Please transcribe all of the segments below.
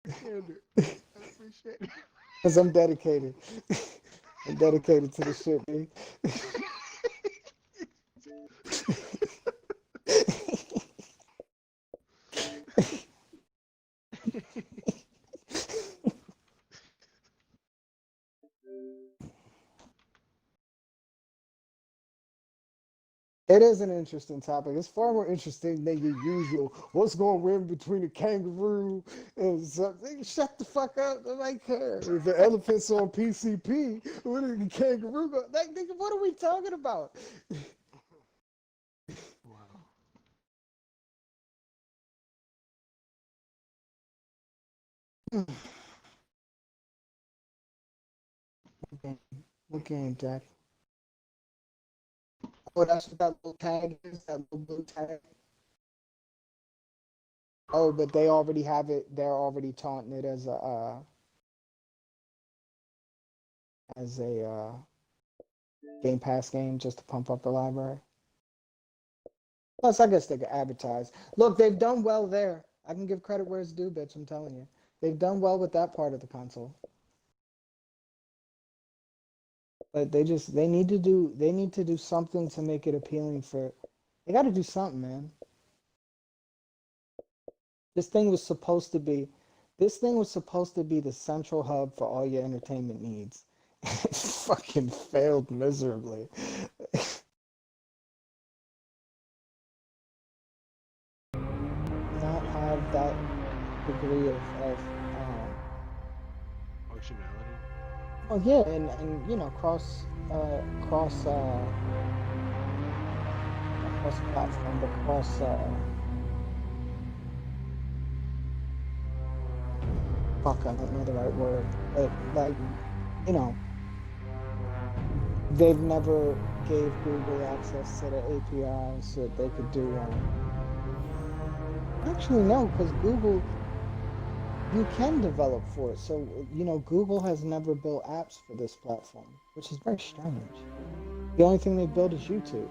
Candor. I appreciate it. Cause I'm dedicated. I'm dedicated to the shit, man. It is an interesting topic. It's far more interesting than your usual. What's going to win between a kangaroo and something? Shut the fuck up. Nobody care. If the elephant's on PCP, what is the kangaroo go? Like, nigga, what are we talking about? Wow. Okay. What game, Jack? Oh, that's what that little tag is. That little blue tag. Oh, but they already have it. They're already taunting it as a Game Pass game just to pump up the library. Plus, I guess they could advertise. Look, they've done well there. I can give credit where it's due, bitch. I'm telling you, they've done well with that part of the console. But they need to do something to make it appealing for. They got to do something, man. This thing was supposed to be, this thing was supposed to be the central hub for all your entertainment needs. It fucking failed miserably. Not have that degree of Functionality. oh yeah, and you know, cross platform, but cross fuck, I don't know the right word, but like, you know, they've never gave Google access to the API so that they could do actually no, because Google, you can develop for it. So, you know, Google has never built apps for this platform, which is very strange. The only thing they build is YouTube.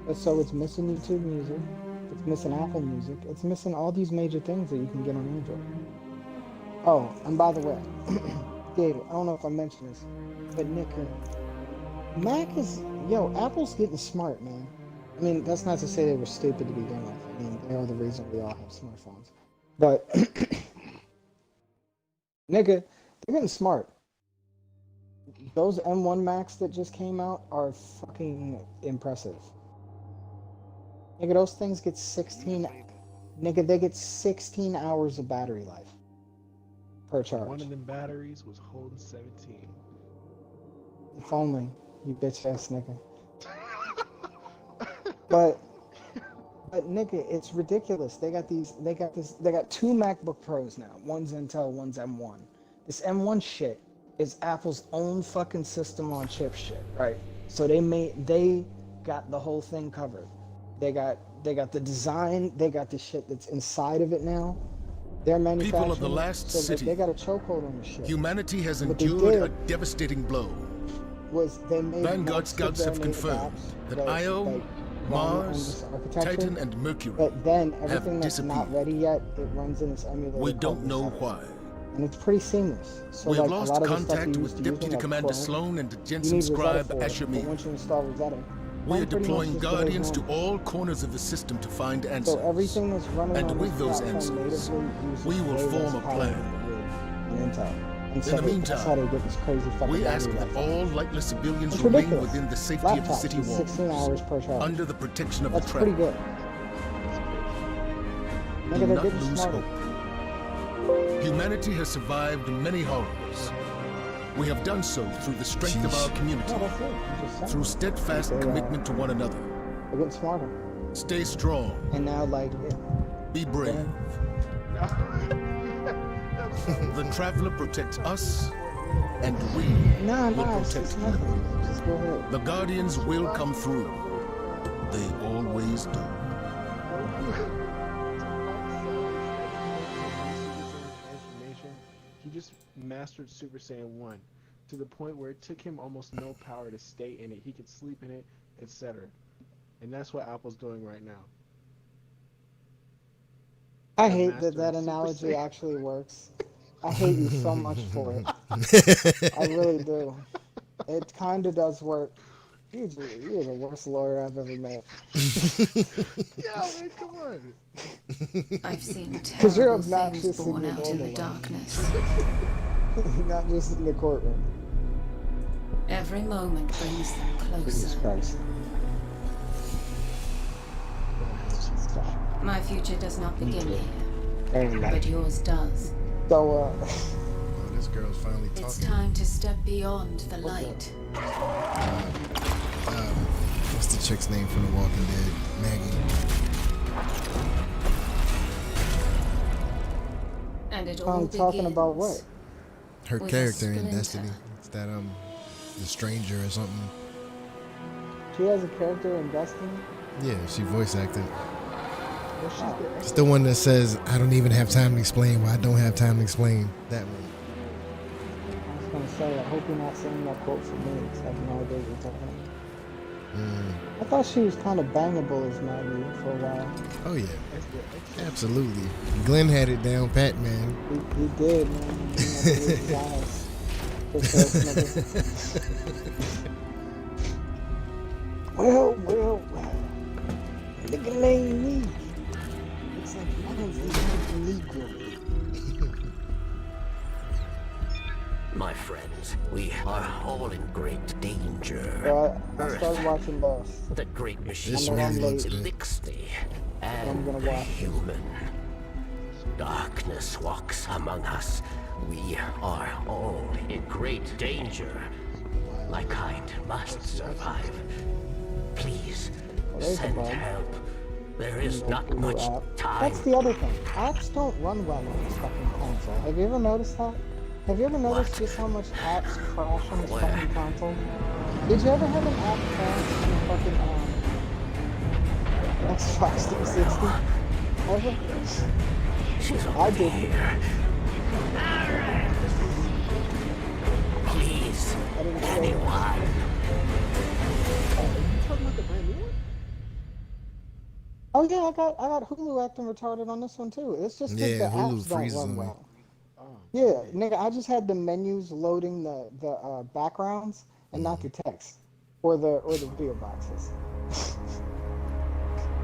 But so it's missing YouTube Music, it's missing Apple Music, it's missing all these major things that you can get on Android. Oh, and by the way, Gabe, I don't know if I mentioned this, but Nick, Mac is, yo, Apple's getting smart, man. I mean, that's not to say they were stupid to begin with. I mean, they are the reason we all have smartphones. But, nigga, they're getting smart. Those M1 Max that just came out are fucking impressive. Nigga, those things get You just 16, played nigga, they get 16 hours of battery life per and one charge. of them batteries was holding 17. If only, you bitch ass nigga. But nigga, it's ridiculous. They got two MacBook Pros now. One's Intel, one's M1. This M1 shit is Apple's own fucking system on chip shit, right? So they got the whole thing covered. They got the design, they got the shit that's inside of it now. They're People of the manufacturing it, last so like city, they got a chokehold on the shit. humanity has What they endured a did devastating blow. was they made Vanguard most of scouts their have native confirmed apps that that Io, like run on Mars, this architecture, Titan, and Mercury but then everything have that's not ready disappeared. yet, it runs in this emulator We called don't know Rosetta, why. and it's pretty seamless. So We have like a lost lot of the stuff you're contact used with to using, Deputy like Commander Chrome, Sloan and you Jensen need Rosetta scribe for it. Asher But Mir. once you install Rosetta, We are Chrome pretty much deploying just behaves Guardians to normal. all corners of the system to find So answers. everything that's running And on this with those platform answers, natively uses we will way less form a power than plan. it would on Intel. And In so the that's how they meantime, get this crazy fucking we ask battery that life on all it. lightless civilians It's remain ridiculous. within the safety of the Laptops city is 16 walls, hours per charge. under the protection of the That's pretty Traveler. good. Do Nigga, they're not getting lose smarter. hope. Humanity has survived many horrors. We have done so through the strength of our community, No, that's it. I'm just saying. through steadfast commitment to one another. They're getting smarter. Stay strong, And now, like, be go brave. ahead. No. That was The Traveler protects us, important, you know. and we Nah, will nah, protect it's you. nothing. Just go ahead. The Guardians will come through. They always do. Goku to Mike Sellers Super Saiyan transformation, he just mastered Super Saiyan 1 to the point where it took him almost no power to stay in it. He could sleep in it, etc. And that's what Apple's doing right now. I The hate master that that of Super analogy Saiyan. actually works. I hate you so much for it. I really do. It kind of does work. You're the worst lawyer I've ever met. Yeah, man, come on. I've seen Because you're terrible things obnoxious in born your out in the normal life, darkness. not just in the courtroom. Every moment brings them Jesus closer. Christ. Stop. My future does not begin here, Anyway, but yours does. so, Oh, this girl's finally It's talking. time to step beyond the light. What's the chick's name from The Walking Dead? Maggie. And it all begins. talking about what? Her With a character in splinter. Destiny. It's that the stranger or something. She has a character in Destiny? Yeah, she voice acted. Well, she's the It's the one that says, "I don't even have time to explain why I don't have time to explain." That one. I was gonna say, I hope you're not saying that quote for me, because I have no idea what you're talking about. I thought she was kind of bangable as Maggie for a while. Oh yeah, absolutely. Glenn had it down pat, man. He did, man. He never lose his eyes. His first nigga. Well. Look at me. Looks like mine's the Negro. My friends, we are all in great danger. So I started watching Lost. The great machine This I know I'm really looks late. good. Elixir I'm and gonna watch it. human. Darkness walks among us. We are all in great danger. My kind must survive. Please, there's a send bug. help. There is not Hulu much app. time. That's the other thing. Apps don't run well on this fucking console. Have you ever noticed that? Have you ever noticed What? just how much apps crash on this Where? fucking console? Did you ever have an app crash on a fucking Xbox 360? Ever? She's I already did. here. Please, I didn't say anyone. Are you talking about the brand new one? Oh yeah, I got Hulu acting retarded on this one too. It's just that Yeah, the Hulu apps don't freezes run on me. well. Yeah, nigga, I just had the menus loading the backgrounds and not the text or the video boxes.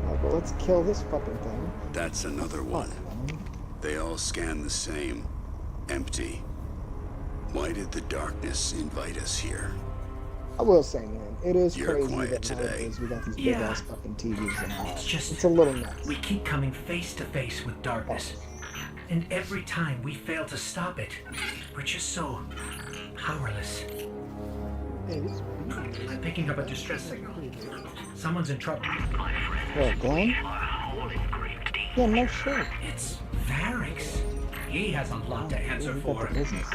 Like, well, let's kill this fucking thing. That's another one. They all scan the same. Empty. Why did the darkness invite us here? I will say, man, it is You're crazy quiet that today. nowadays we got these big Yeah. ass fucking TVs and all. It's just- It's a little nuts. We keep coming face to face with darkness. And every time we fail to stop it, we're just so powerless. Hey, this I'm picking up a distress signal. Someone's in trouble. What, Glenn? Yeah, no shit. It's Varix. He has a lot to answer We got for. the business.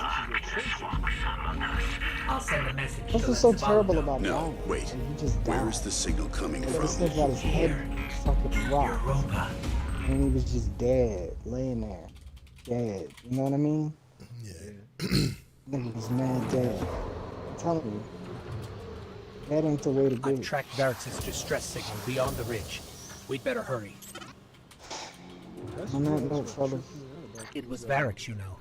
I'll send a message What's to so Lesvaldo. terrible about No, Brian? wait. He just died. Where is the signal coming This from? nigga got his head fucking rocked. Europa. And he was just dead, laying there. Dead. You know what I mean? Yeah. Nigga was mad dead. I'm telling you. That ain't the way to do I've it. tracked Varix's distress signal beyond the ridge. We'd better hurry. On that note, fellas. It was Varix, you know.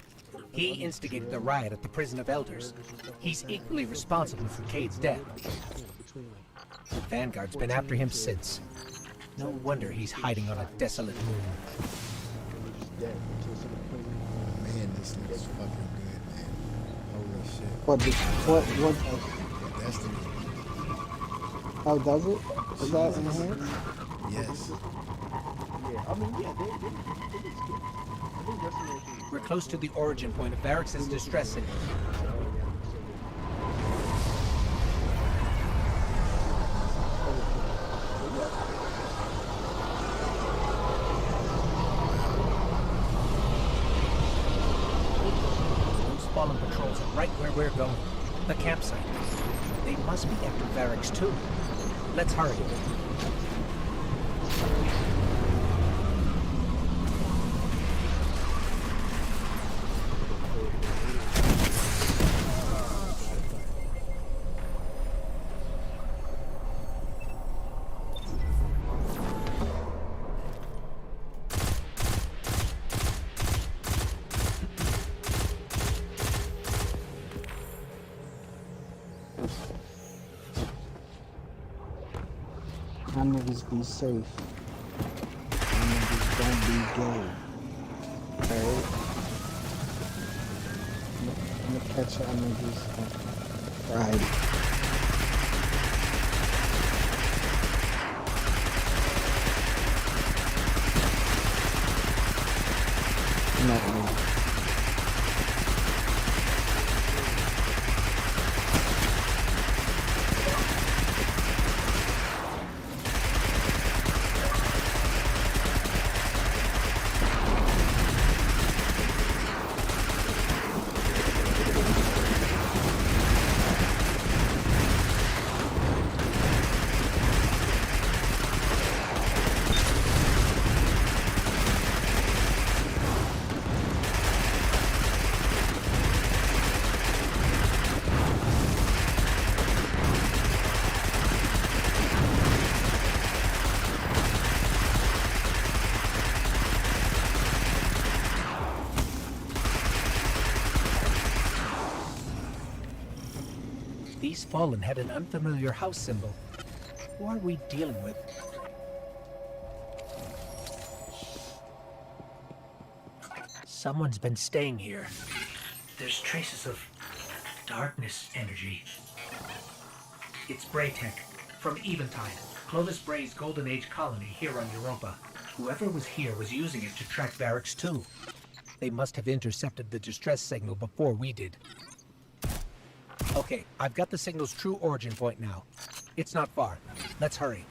He instigated the riot at the Prison of Elders. He's equally responsible for Cade's death. Vanguard's been after him since. No wonder he's hiding on a desolate moon. Man, this looks fucking good, man. Holy shit. What Destiny. oh, does it? Is that enhanced? Yes. Yeah, I mean, yeah, they looks good. I think Restoration We're close to the origin point of Varix's distress signal. Those fallen patrols are right where we're going. The campsite. They must be after Varix too. Let's hurry. Y'all niggas be safe. Y'all niggas don't be gay. Alright? I'm gonna catch y'all niggas on Friday. No. These Fallen had an unfamiliar house symbol. Who are we dealing with? Someone's been staying here. There's traces of darkness energy. It's Braytech, from Eventide, Clovis Bray's Golden Age colony here on Europa. Whoever was here was using it to track Variks too. They must have intercepted the distress signal before we did. Okay, I've got the signal's true origin point now. It's not far. Let's hurry.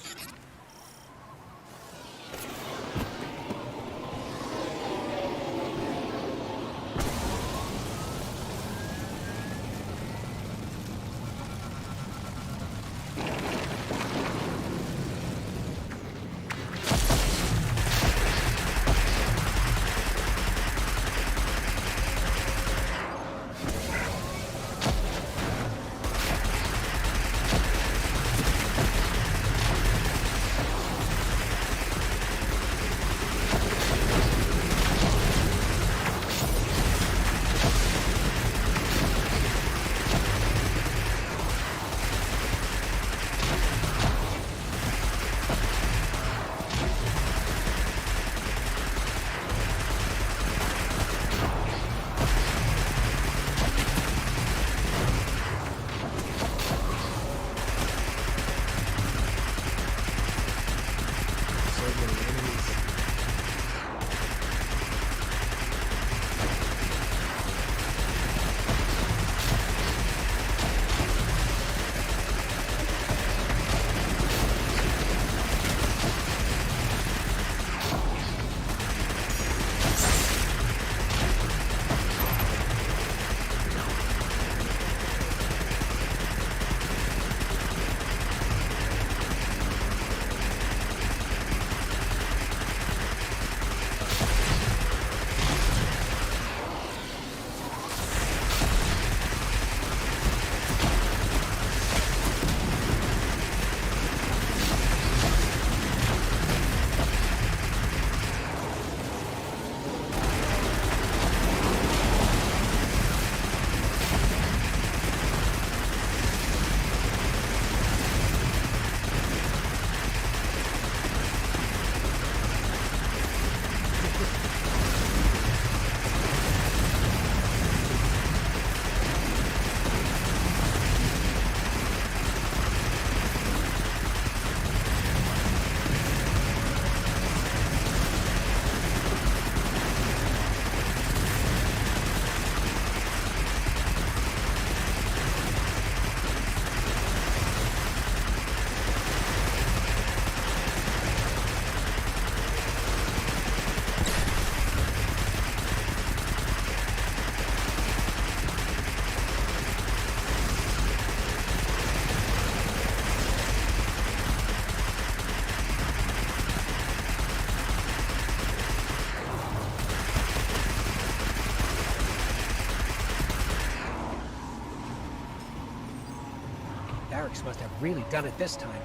Variks must have really done it this time.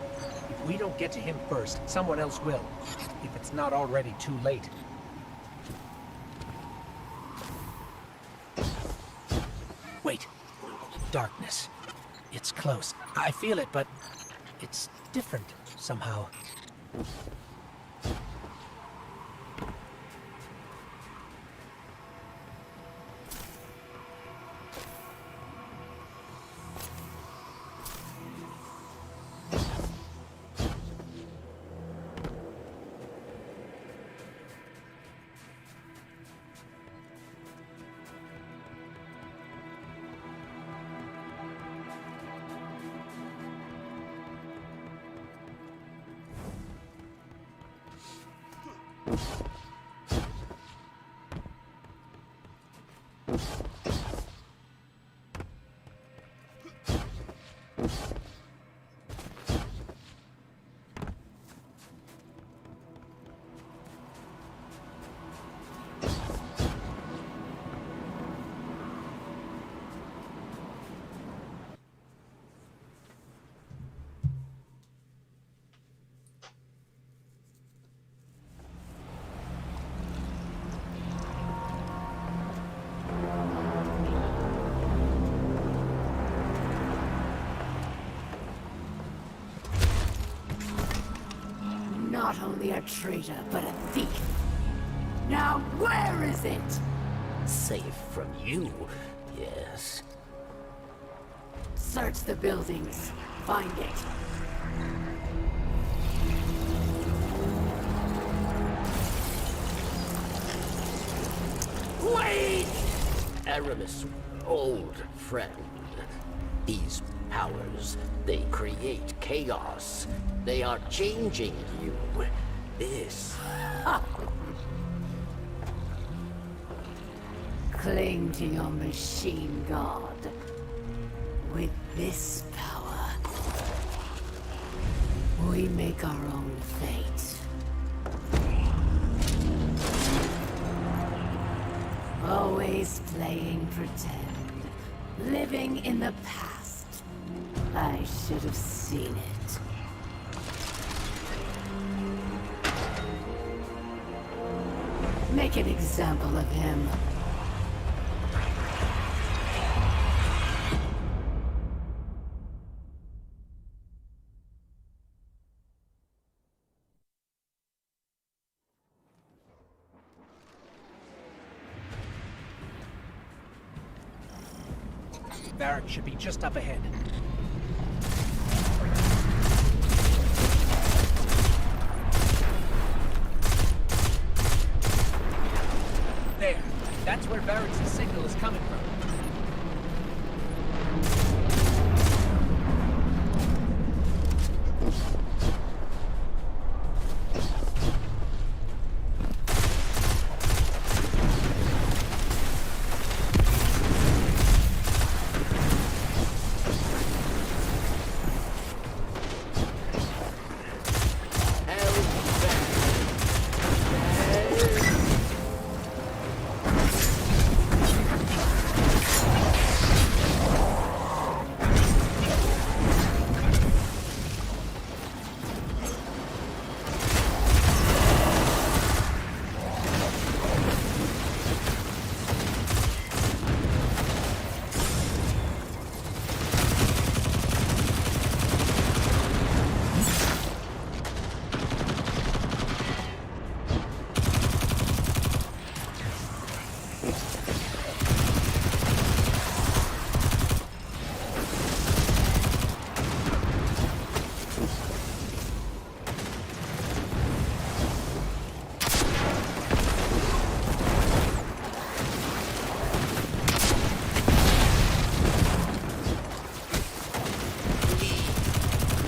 If we don't get to him first, someone else will. If it's not already too late. Wait. Darkness. It's close. I feel it, but it's different somehow. Not only a traitor, but a thief. Now where is it? Safe from you, yes. Search the buildings. Find it. Wait! Aramis, old friend. These powers, they create chaos. They are changing you. This... Cling to your machine god. With this power, we make our own fate. Always playing pretend. Living in the past. I should have seen it. Make an example of him. Varric should be just up ahead. There. That's where Varric's signal is coming from.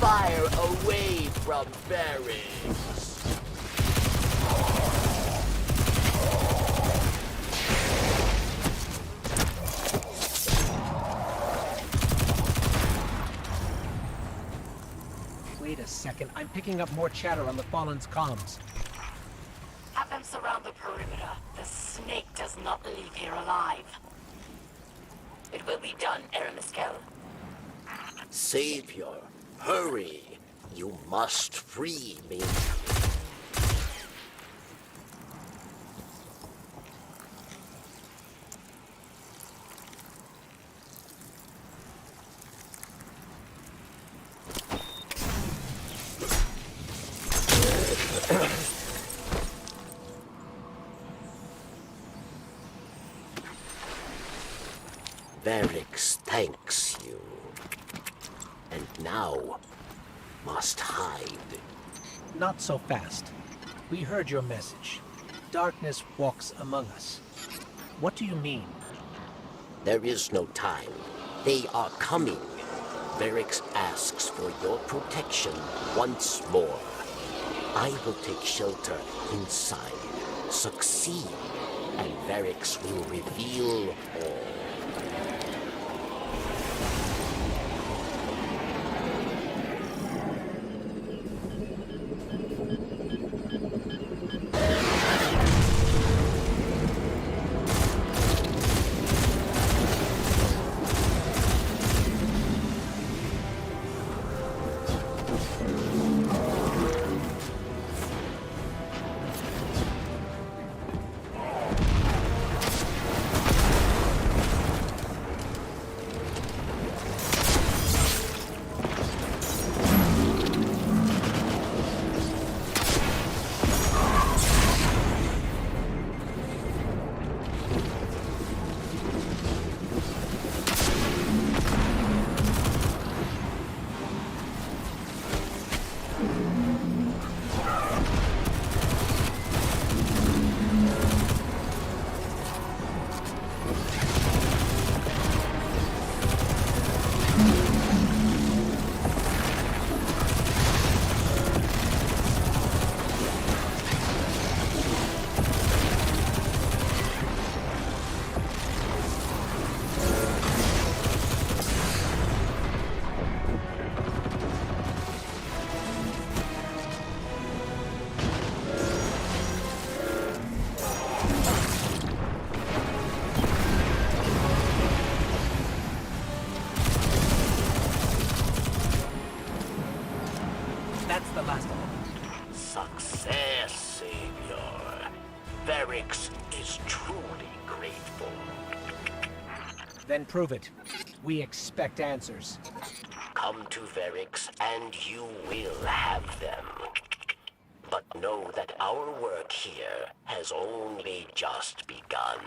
Fire away from Varric. Wait a second. I'm picking up more chatter on the Fallen's comms. Have them surround the perimeter. The snake does not leave here alive. It will be done, Aramiskel. Savior, hurry. You must free me. Varix thanks you. And now must hide. Not so fast. We heard your message. Darkness walks among us. What do you mean? There is no time. They are coming. Varix asks for your protection once more. I will take shelter inside. Succeed, and Varix will reveal all. That's the last of them. Success, Savior. Varix is truly grateful. Then prove it. We expect answers. Come to Varix and you will have them. But know that our work here has only just begun.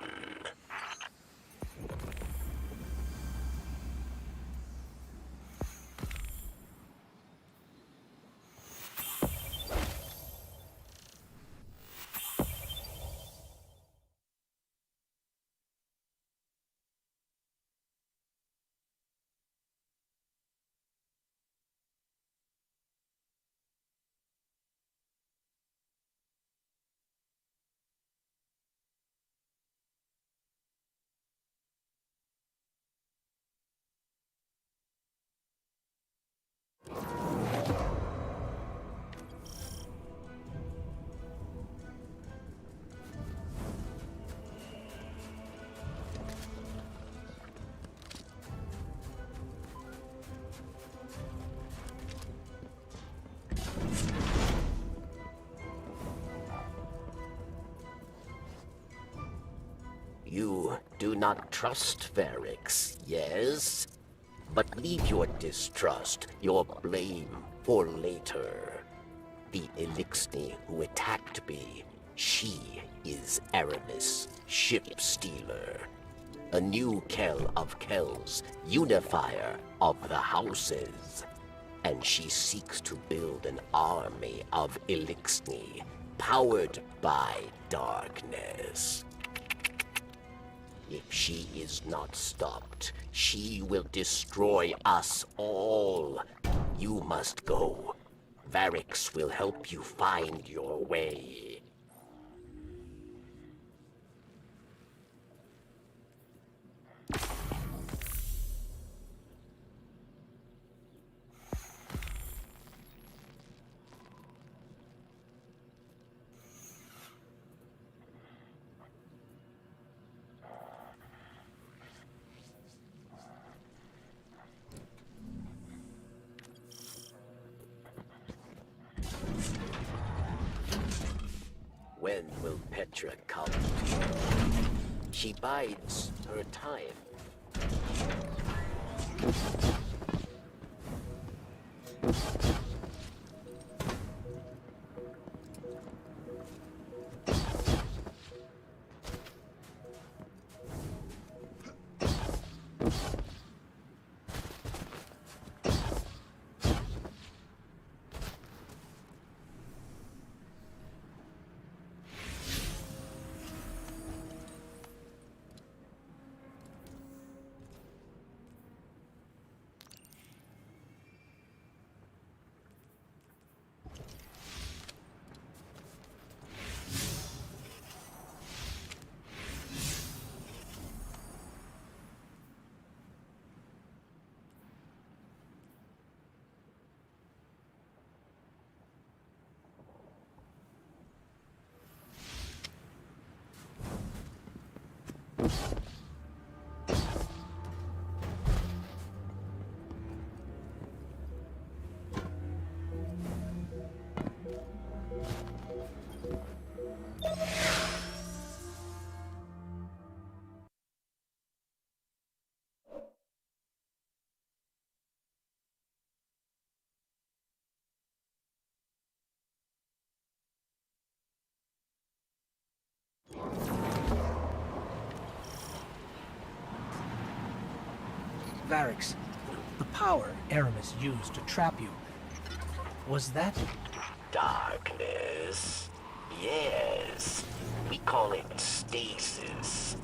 You do not trust Varix, yes? But leave your distrust, your blame, for later. The Eliksni who attacked me, she is Aramis, ship stealer. A new Kell of Kells, unifier of the houses. And she seeks to build an army of Eliksni, powered by darkness. If she is not stopped, she will destroy us all. You must go. Varix will help you find your way. When will Petra come? She bides her time. Varix, the power Aramis used to trap you, was that... Darkness? Yes. We call it stasis.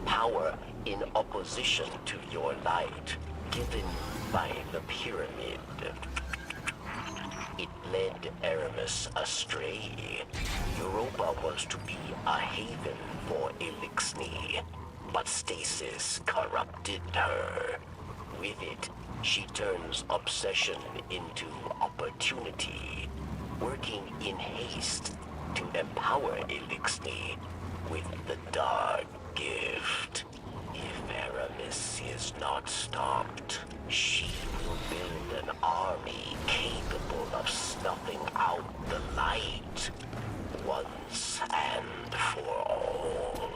Power in opposition to your light, given by the pyramid. It led Aramis astray. Europa was to be a haven for Elixni, but stasis corrupted her. With it, she turns obsession into opportunity, working in haste to empower Elixni with the Dark Gift. If Aramis is not stopped, she will build an army capable of snuffing out the light once and for all.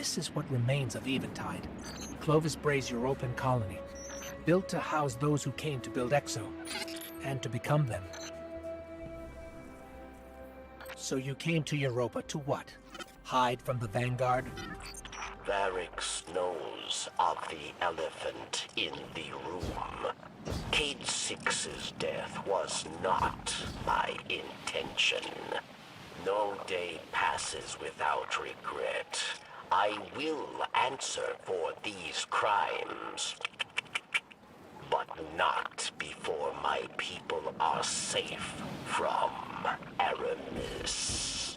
This is what remains of Eventide, Clovis Bray's Europan colony, built to house those who came to build Exo, and to become them. So you came to Europa to what? Hide from the Vanguard? Varix knows of the elephant in the room. Cade Six's death was not my intention. No day passes without regret. I will answer for these crimes. But not before my people are safe from Aramis.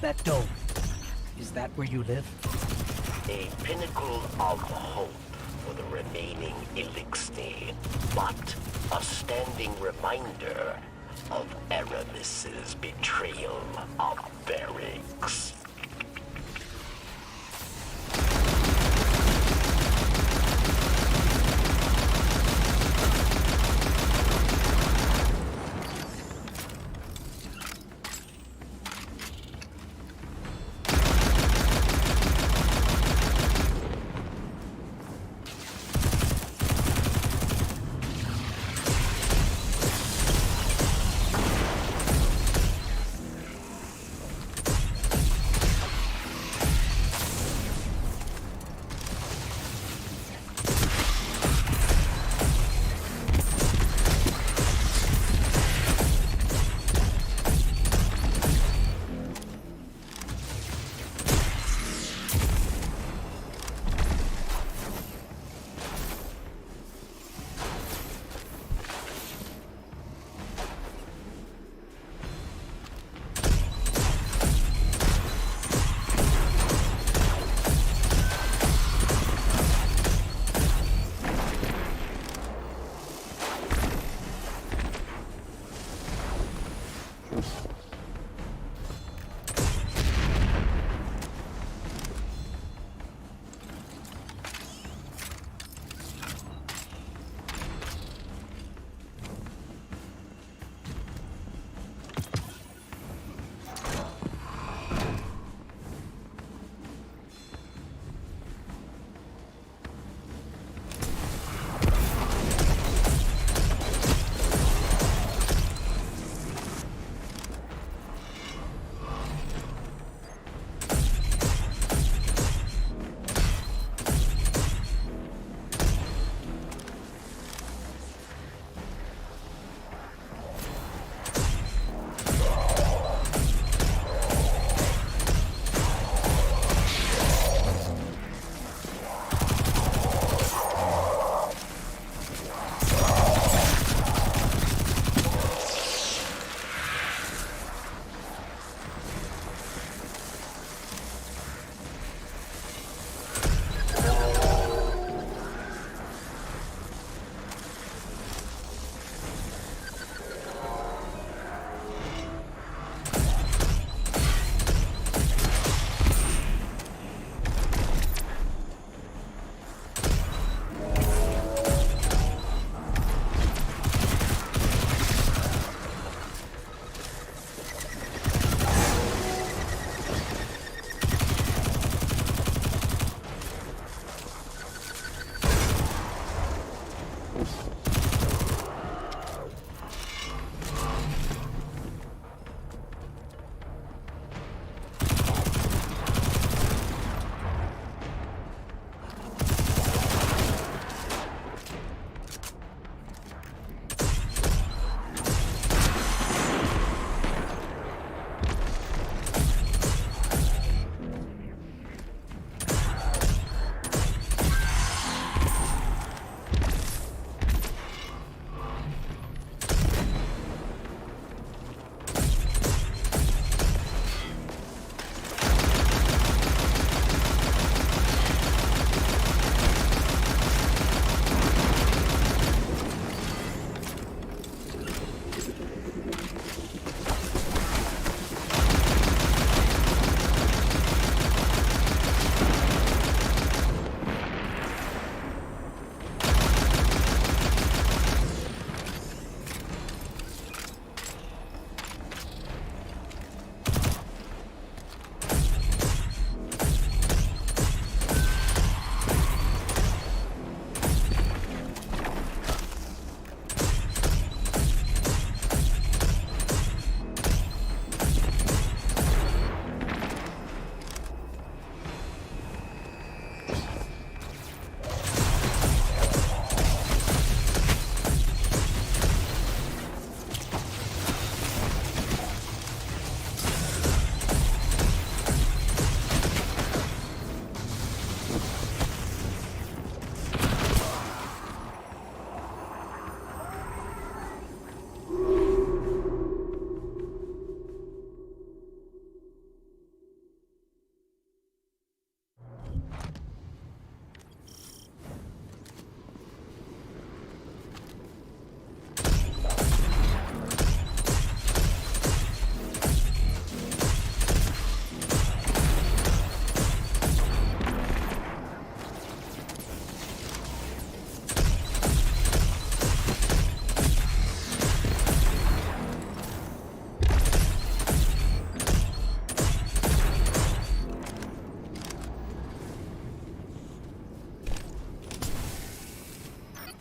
That dome. Is that where you live? A pinnacle of hope for the remaining Elixni, but a standing reminder of Aramis's betrayal of Varix.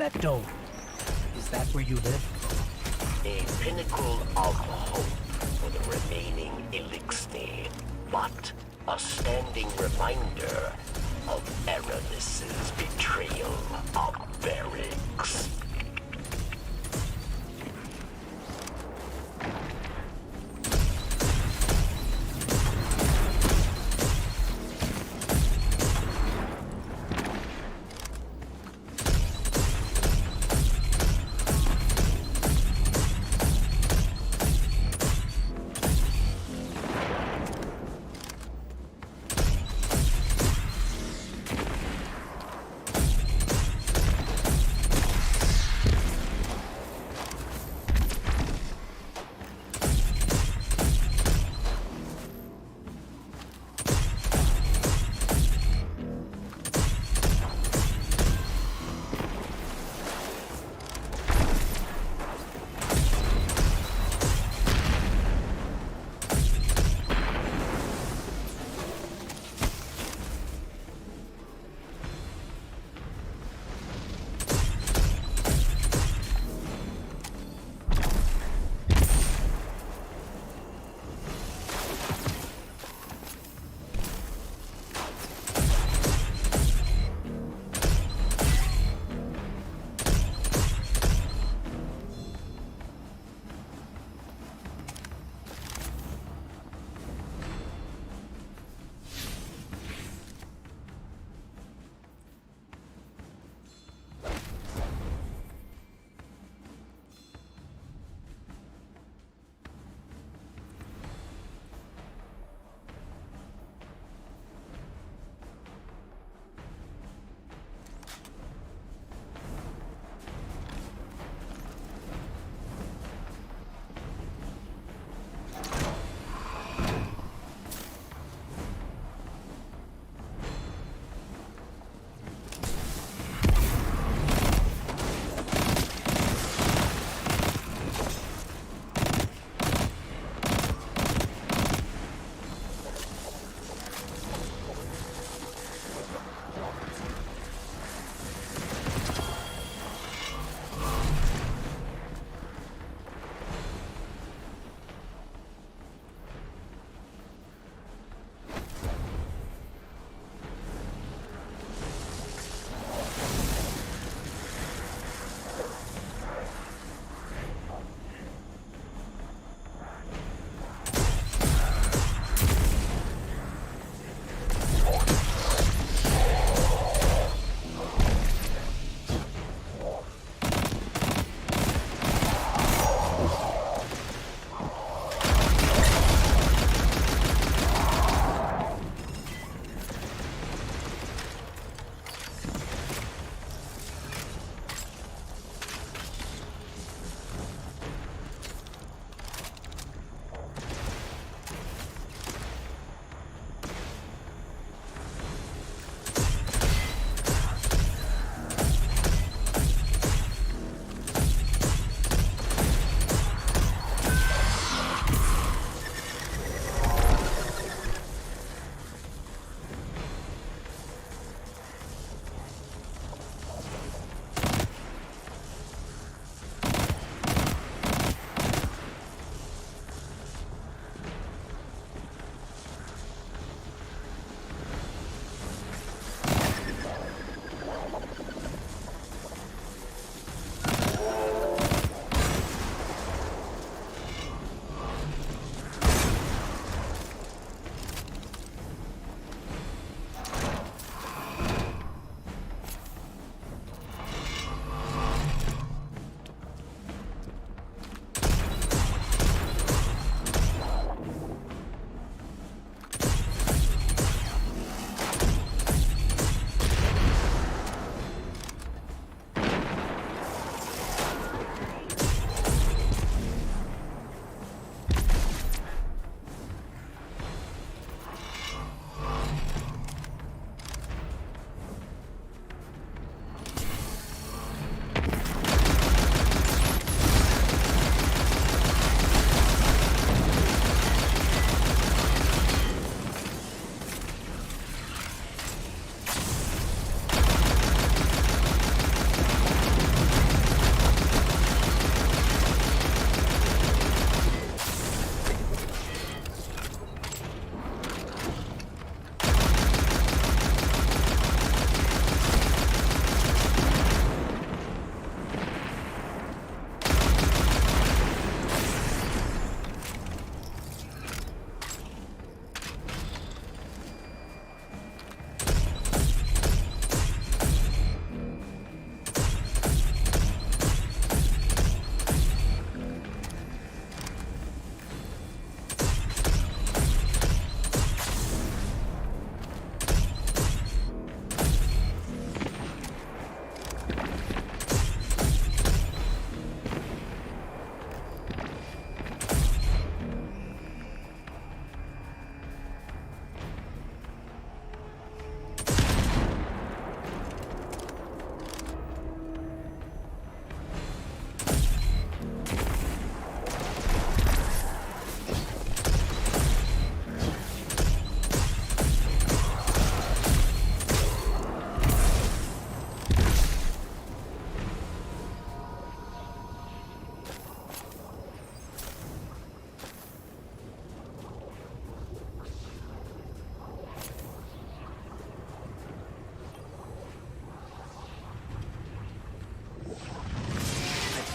that dome. Is that where you live? A pinnacle of hope for the remaining Elixni, but a standing reminder of Aramis' betrayal of Varix.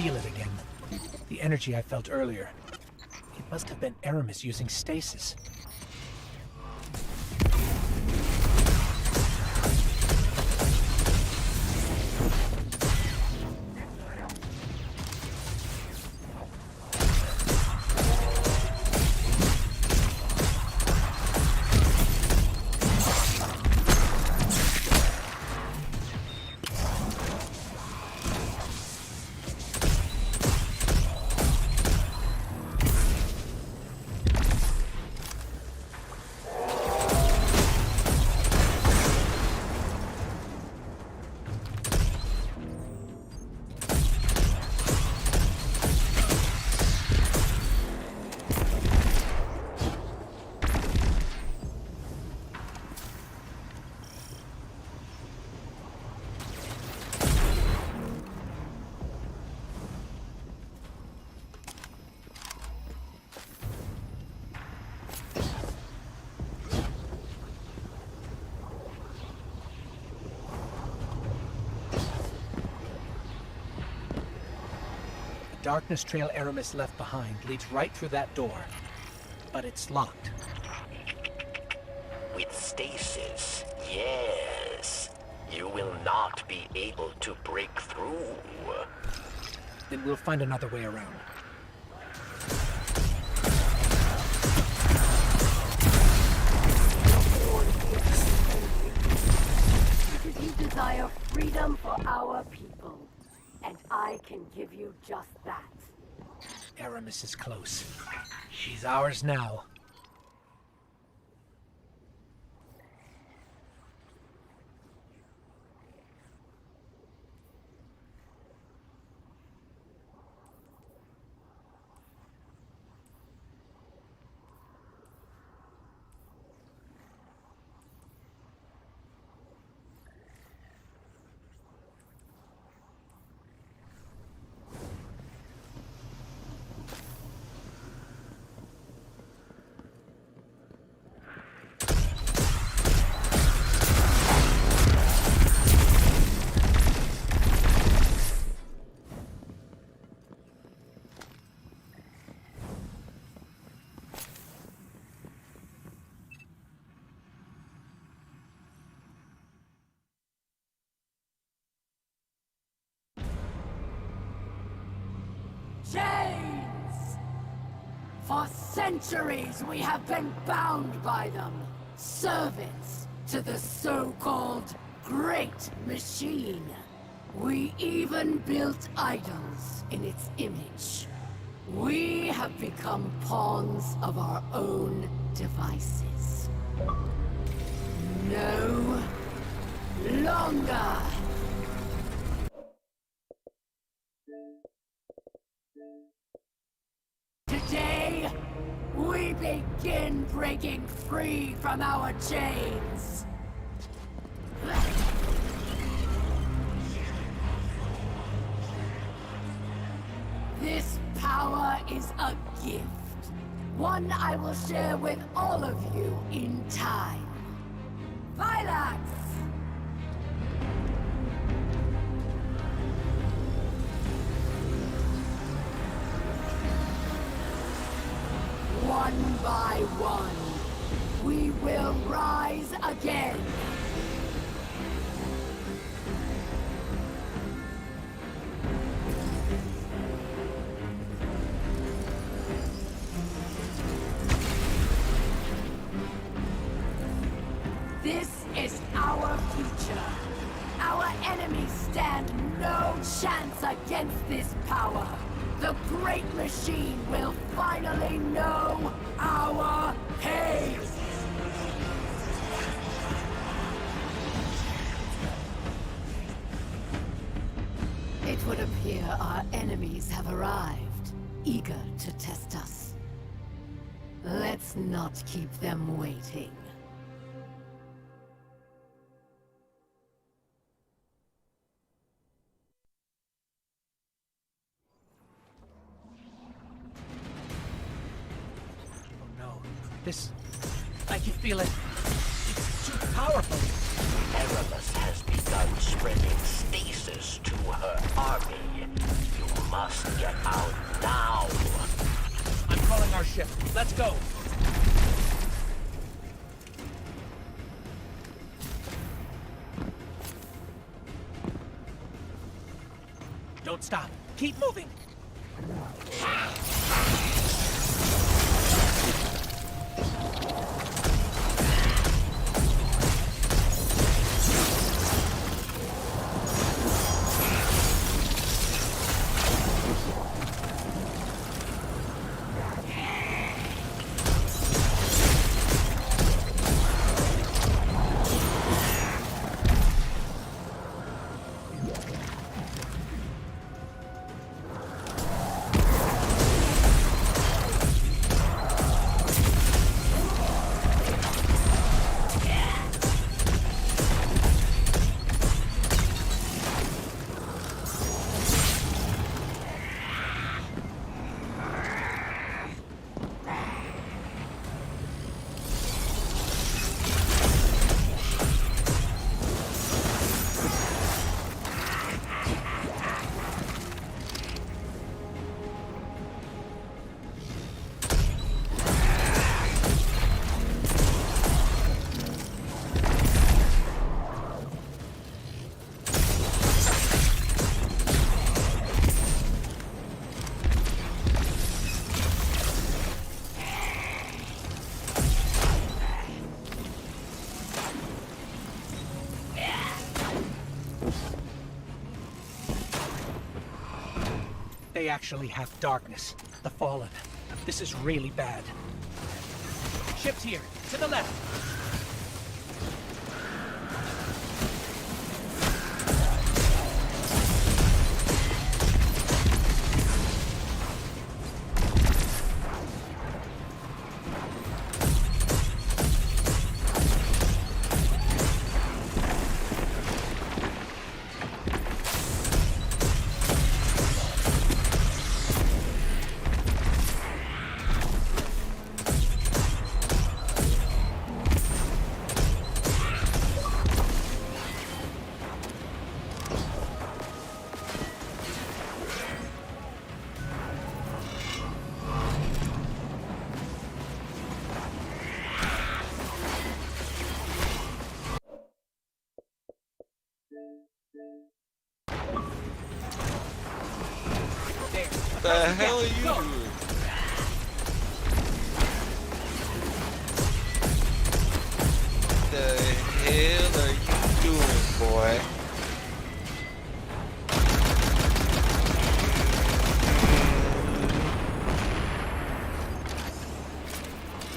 feel it again. The energy I felt earlier. It must have been Aramis using stasis. Darkness trail Aramis left behind leads right through that door, but it's locked. With stasis, yes. You will not be able to break through. Then we'll find another way around. Because you desire freedom for our people. And I can give you just that. Aramis is close. She's ours now. Chains! For centuries we have been bound by them. Servants to the so-called Great Machine. We even built idols in its image. We have become pawns of our own devices. No longer! Today, we begin breaking free from our chains. This power is a gift. One I will share with all of you in time. Vilax! One by one, we will rise again. This is our future. Our enemies stand no chance against this power. The Great Machine will finally know our pain! It would appear our enemies have arrived, eager to test us. Let's not keep them waiting. This... I can feel it. It's too powerful. Aramis has begun spreading stasis to her army. You must get out now. I'm calling our ship. Let's go. Don't stop. Keep moving. They actually have darkness. The Fallen. This is really bad. Ship's here. To the left. What the hell are you doing? The hell are you doing, boy?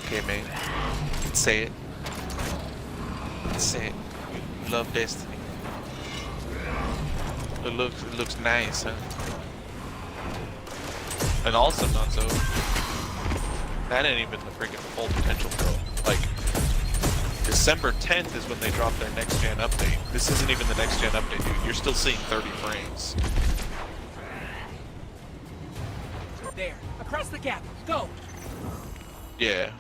Okay, man. Say it. Say it. You love Destiny. It looks nice, huh? And also not so. That ain't even the freaking full potential, bro. Like, December 10th is when they drop their next gen update. This isn't even the next gen update, dude. You're still seeing 30 frames. There. Across the gap. Go. Yeah.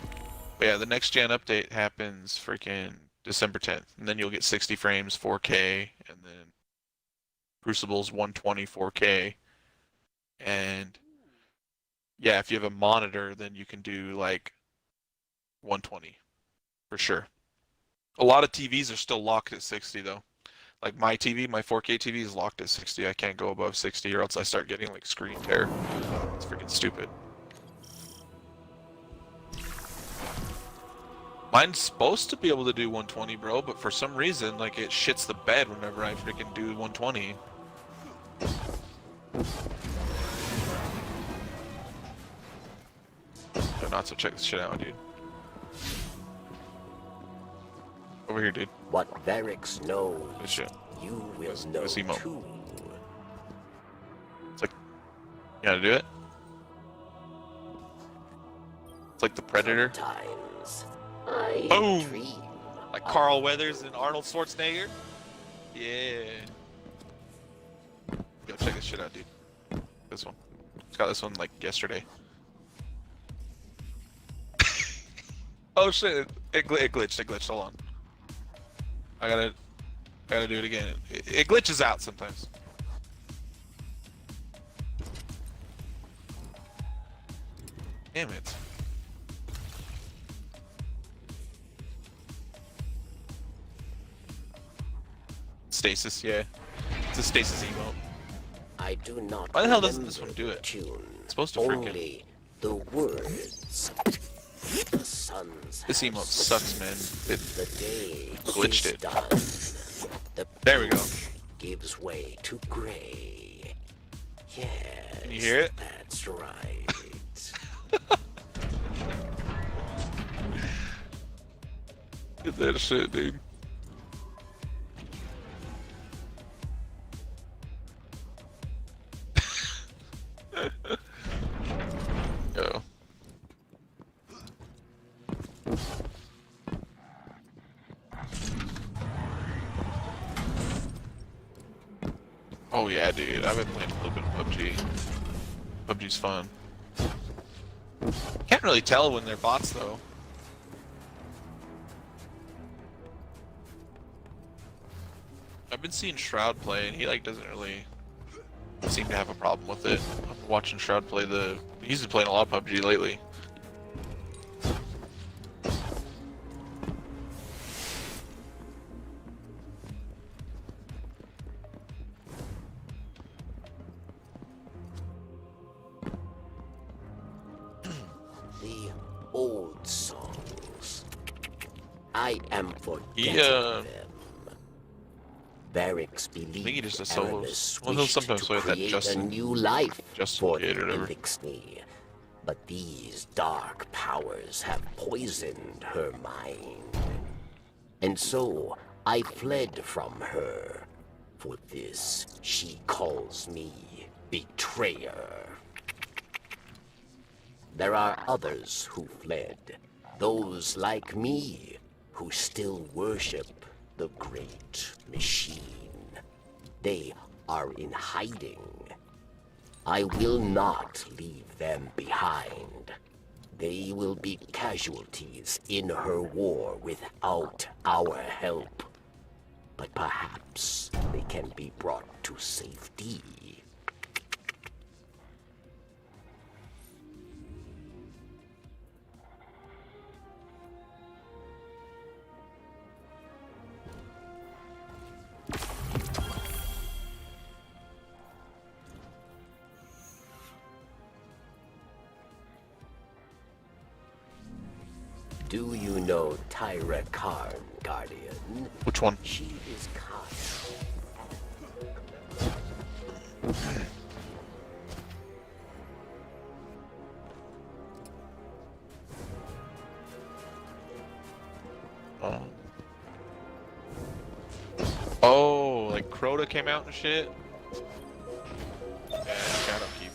But yeah, the next gen update happens freaking December 10th. And then you'll get 60 frames, 4K, and then Crucible's 120 4K. And yeah, if you have a monitor, then you can do like 120 for sure. A lot of TVs are still locked at 60 though. Like my TV, my 4K TV is locked at 60. I can't go above 60 or else I start getting like screen tear. It's freaking stupid. Mine's supposed to be able to do 120, bro, but for some reason, like, it shits the bed whenever I freaking do 120. But not to check this shit out, dude. Over here, dude. What Varix knows, This shit. you will know This emo. too. It's like, you gotta do it. It's like the Predator. Sometimes I Boom! dream. Like Carl Weathers and Arnold Schwarzenegger. Yeah. Go check this shit out, dude. This one. Just got this one like yesterday. Oh shit! It glitched. Hold on. I Gotta do it again. It glitches out sometimes. Damn it. Stasis, yeah. It's a stasis emote. I do not. Why the hell doesn't this one do it? Tune. It's supposed to freaking. Only the words. The suns. This emote sucks, man. It The day glitched is it. done. The There we go. gives way to gray. Yes. Can you hear it? That's right. Get that shit, dude. Go. Oh yeah, dude. I've been playing a little bit of PUBG. PUBG's fun. Can't really tell when they're bots though. I've been seeing Shroud play, and he like doesn't really seem to have a problem with it. I'm watching Shroud play he's been playing a lot of PUBG lately. The old songs. I am forgetting uh, them. Barracks I think he believed just does Aramis solos. Well, he'll wished sometimes to play with that create Justin- a new life Justin for kid or the whatever. Elixir. But these dark powers have poisoned her mind. And so I fled from her. For this, she calls me betrayer. There are others who fled. Those like me who still worship the great machine. They are in hiding. I will not leave them behind. They will be casualties in her war without our help. But perhaps they can be brought to safety. Do you know Tyra Karn, Guardian? Which one? She is kind. Oh, like Crota came out and shit? Yeah, Shadowkeep.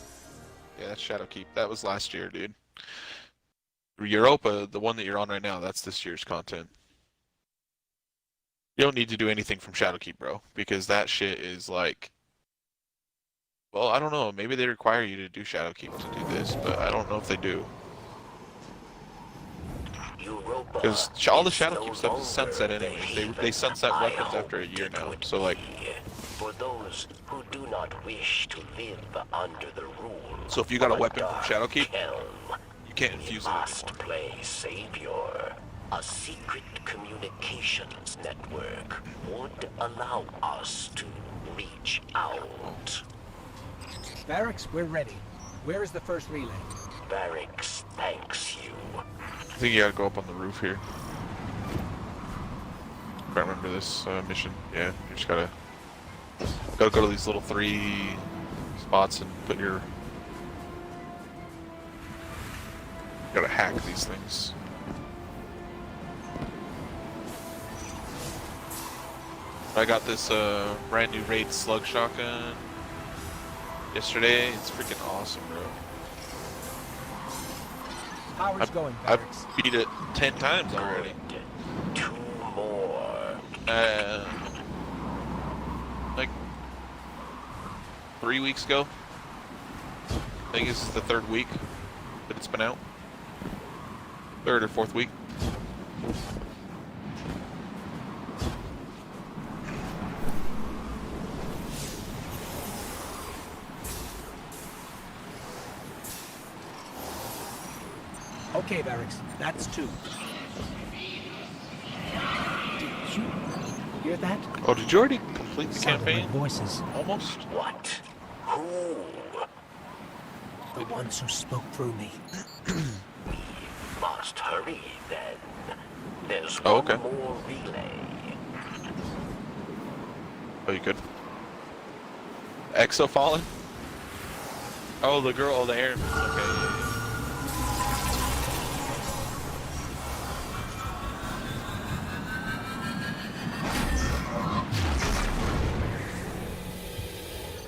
Yeah, that's Shadowkeep. That was last year, dude. Europa, the one that you're on right now, that's this year's content. You don't need to do anything from Shadowkeep, bro, because that shit is like... Well, I don't know. Maybe they require you to do Shadowkeep to do this, but I don't know if they do. Because all the Shadowkeep stuff is sunset anyways. They sunset weapons after a year now, so like... For those who do not wish to live under the rule. So if you got a weapon from Shadowkeep, Helm, you can't infuse it must anymore. play Savior. A secret communications network would allow us to reach out. Barracks, we're ready. Where is the first relay? Barracks thanks you. I think you gotta go up on the roof here. Can't remember this mission. Yeah, you just gotta go to these little 3 spots and put your... Gotta hack these things. I got this brand new Raid Slug Shotgun yesterday. It's freaking awesome, bro. Power's going, I've Barracks. beat it 10 times already. 2 more. Like 3 weeks ago. I think this is the 3rd week that it's been out. 3rd or 4th week. Okay, Varix, that's 2. Did you hear that? Oh, did you already complete the Sounded campaign? like voices. Almost? What? Who? The ones who spoke through me. Must hurry then. There's Oh, one okay. more relay. Oh, you could. Exo fallen? Oh, the girl, oh, the air. Okay, yeah, yeah.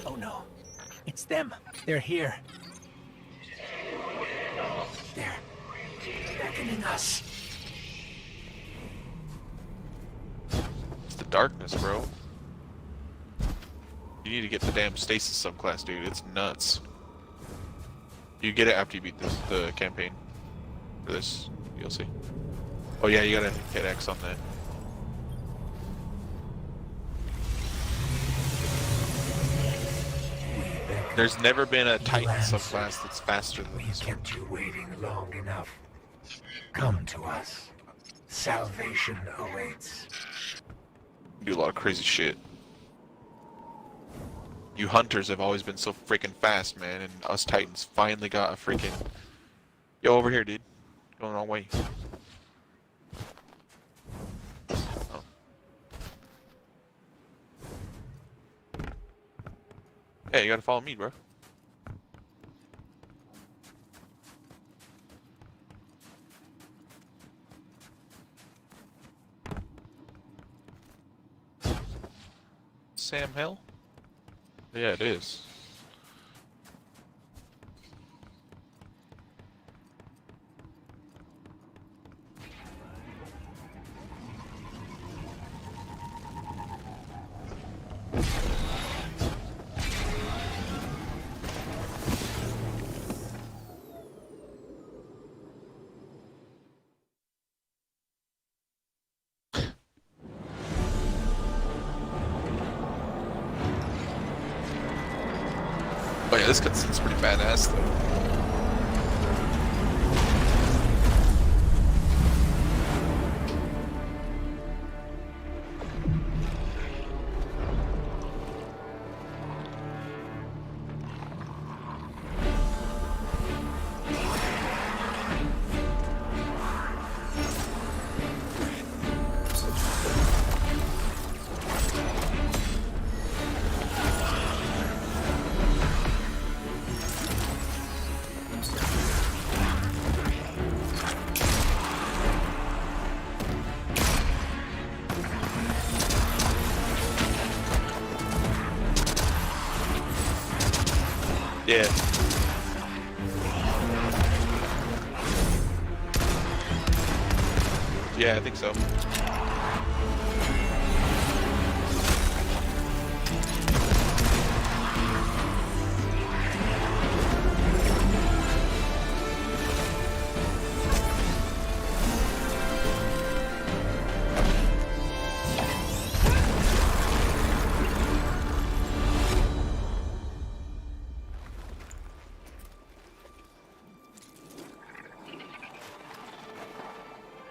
Oh no. It's them. They're here. They're beckoning us. It's the darkness, bro. You need to get the damn stasis subclass, dude. It's nuts. You get it after you beat the campaign. For this, you'll see. Oh yeah, you gotta hit X on that. There's never been a Titan subclass that's faster than We this one. kept you waiting long enough. Come to us. Salvation awaits. Do a lot of crazy shit. You hunters have always been so freaking fast, man, and us Titans finally got a freaking... Yo, over here, dude. Going the wrong way. Oh. Hey, you gotta follow me, bro. Sam Hill? Yeah, it is. Oh yeah, this cutscene's pretty badass though. Yeah. Yeah, I think so.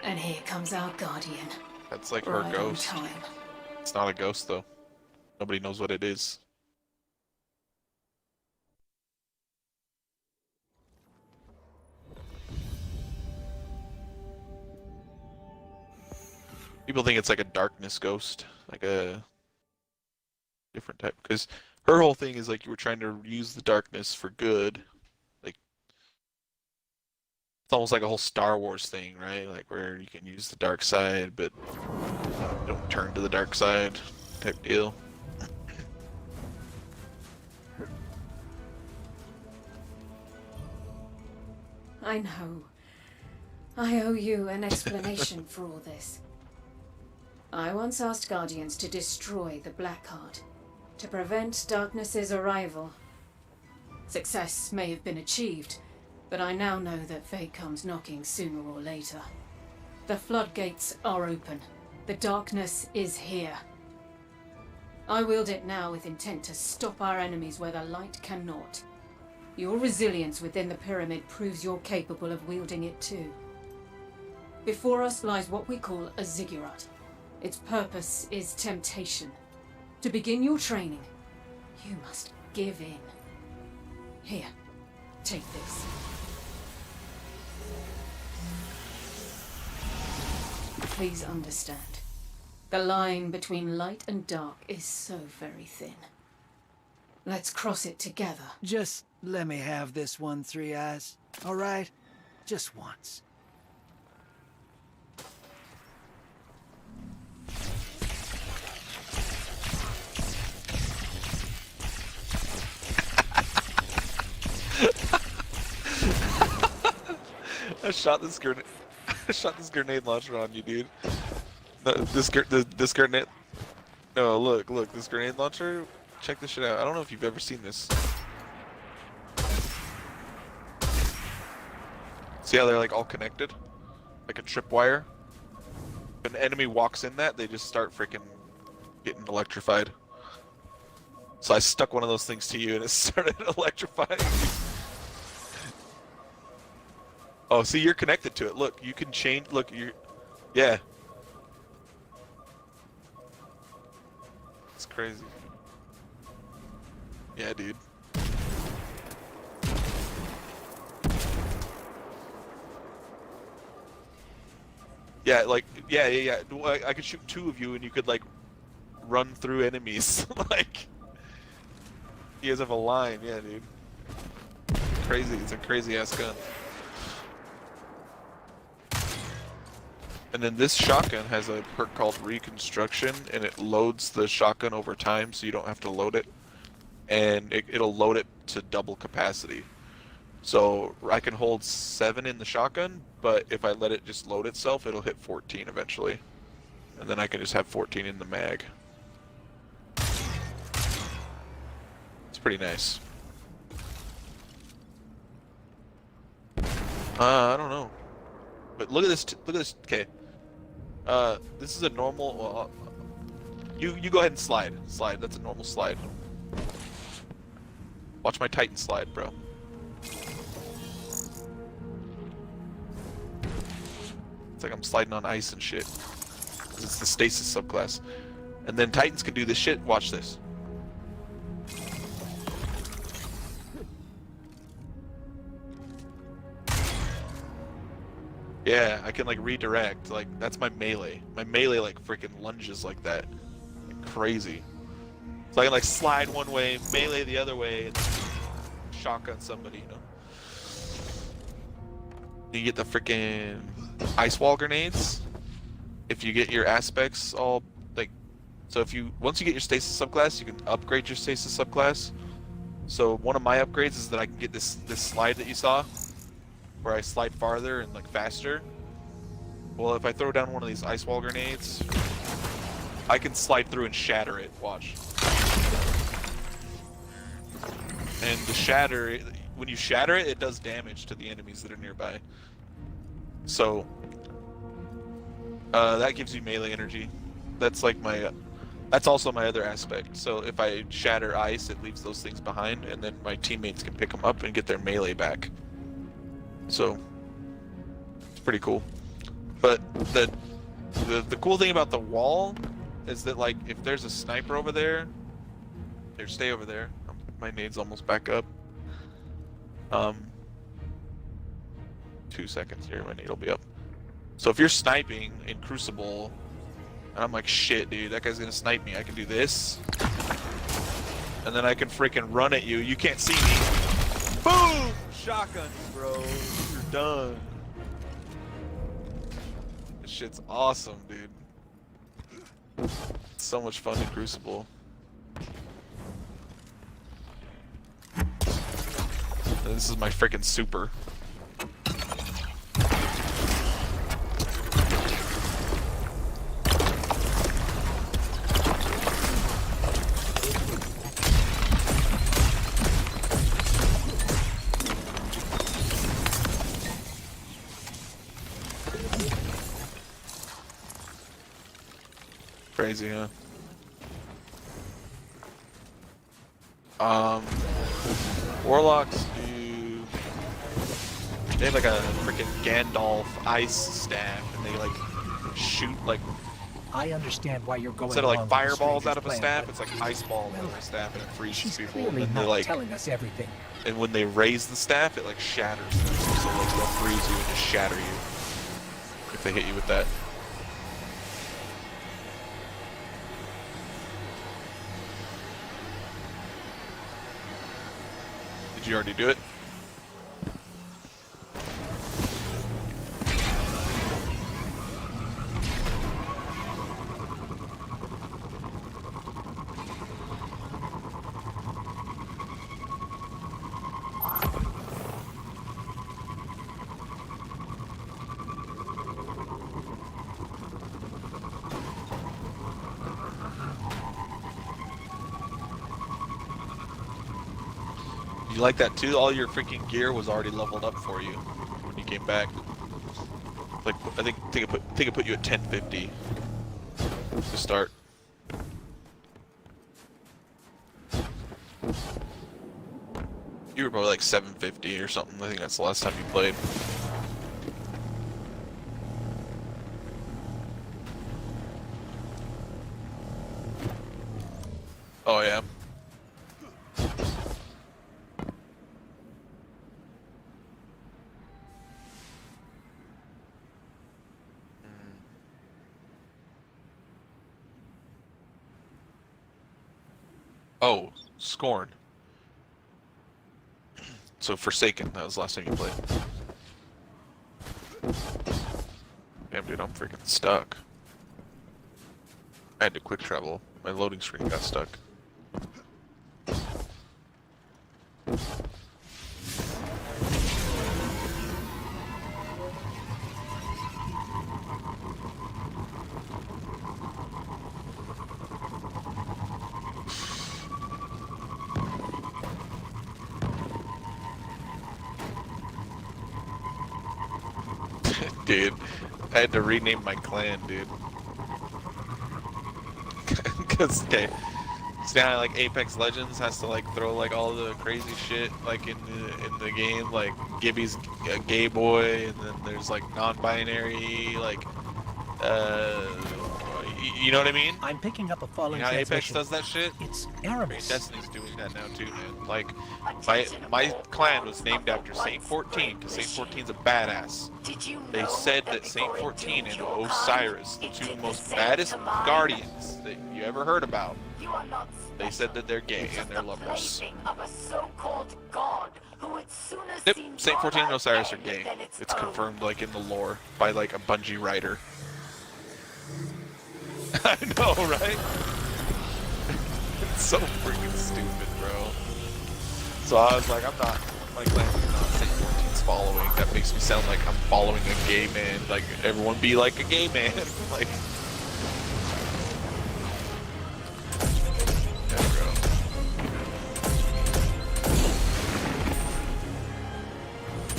And here comes our guardian. That's like her Right on ghost. time. It's not a ghost though. Nobody knows what it is. People think it's like a darkness ghost, like a different type. Because her whole thing is like you were trying to use the darkness for good. Like it's almost like a whole Star Wars thing, right? Like where you can use the dark side, but don't turn to the dark side type deal. I know. I owe you an explanation for all this. I once asked Guardians to destroy the Blackheart, to prevent Darkness's arrival. Success may have been achieved, but I now know that fate comes knocking sooner or later. The floodgates are open. The darkness is here. I wield it now with intent to stop our enemies where the light cannot. Your resilience within the pyramid proves you're capable of wielding it too. Before us lies what we call a ziggurat. Its purpose is temptation. To begin your training, you must give in. Here, take this. Please understand. The line between light and dark is so very thin. Let's cross it together. Just let me have this one, Three Eyes. All right? Just once. I shot this grenade. I shot this grenade launcher on you, dude. No, this grenade. No, look, this grenade launcher. Check this shit out. I don't know if you've ever seen this. See how they're like all connected, like a tripwire. If an enemy walks in that, they just start freaking getting electrified. So I stuck one of those things to you, and it started electrifying. Oh, see, you're connected to it. Look, you can change. Look, you're. Yeah. It's crazy. Yeah, dude. Yeah, like, yeah. I could shoot two of you, and you could like run through enemies. Like, you guys have a line, yeah, dude. Crazy. It's a crazy ass gun. And then this shotgun has a perk called Reconstruction, and it loads the shotgun over time, so you don't have to load it. And it'll load it to double capacity. So I can hold 7 in the shotgun, but if I let it just load itself, it'll hit 14 eventually. And then I can just have 14 in the mag. It's pretty nice. I don't know. But look at this, okay. This is a normal, well, you go ahead and slide, that's a normal slide. Watch my Titan slide, bro. It's like I'm sliding on ice and shit. 'Cause it's the stasis subclass. And then Titans can do this shit, watch this. Yeah, I can like redirect, like that's my melee. My melee like freaking lunges like that. Like, crazy. So I can like slide one way, melee the other way, and shotgun somebody, you know. You get the freaking ice wall grenades. If you get your aspects all like, so if you once you get your stasis subclass, you can upgrade your stasis subclass. So one of my upgrades is that I can get this slide that you saw, where I slide farther and like faster. Well, if I throw down one of these ice wall grenades, I can slide through and shatter it. Watch. And the shatter, when you shatter it, it does damage to the enemies that are nearby. So that gives you melee energy. That's like my, that's also my other aspect. So if I shatter ice, it leaves those things behind, and then my teammates can pick them up and get their melee back. So it's pretty cool. But the cool thing about the wall is that like if there's a sniper over there, here, stay over there. My nade's almost back up. 2 seconds here, my nade will be up. So if you're sniping in Crucible, and I'm like, shit, dude, that guy's gonna snipe me, I can do this. And then I can freaking run at you. You can't see me. Boom! Shotgun, bro. You're done. This shit's awesome, dude. It's so much fun in Crucible. And this is my freaking super. Crazy, huh? Warlocks, dude. They have like a freaking Gandalf ice staff, and they like shoot like I understand why you're going instead of like along with the fireballs out of a stranger's staff, plan, it's like ice balls out of a staff, and it but freezes she's people. And clearly then they not like, telling us everything. and when they raise the staff, it like shatters them, so like they'll freeze you and just shatter you if they hit you with that. Did you already do it? You like that too? All your freaking gear was already leveled up for you when you came back. Like I think it put you at 1050 to start. You were probably like 750 or something. I think that's the last time you played. Oh yeah. Oh, Scorn. So Forsaken, that was the last time you played. Damn dude, I'm freaking stuck. I had to quick travel. My loading screen got stuck. Dude, I had to rename my clan, dude. Cause okay, so now like Apex Legends has to like throw like all the crazy shit like in the game, like Gibby's a gay boy, and then there's like non-binary, like you know what I mean? I'm picking up a falling You know how Apex transmission. does that shit? It's I mean, Aramis. Destiny's doing that now too, man. Like, my clan was named after Saint 14, because Saint 14's a badass. They said that Saint 14 and Osiris, the two most baddest guardians that you ever heard about, they said that they're gay and they're lovers. Yep, Saint 14 and Osiris are gay. It's confirmed, like, in the lore by, like, a Bungie writer. I know, right? It's so freaking stupid, bro. So I was like, my clan is not Saint 14's following. That makes me sound like I'm following a gay man. Like, everyone be like a gay man. Like, yeah, bro.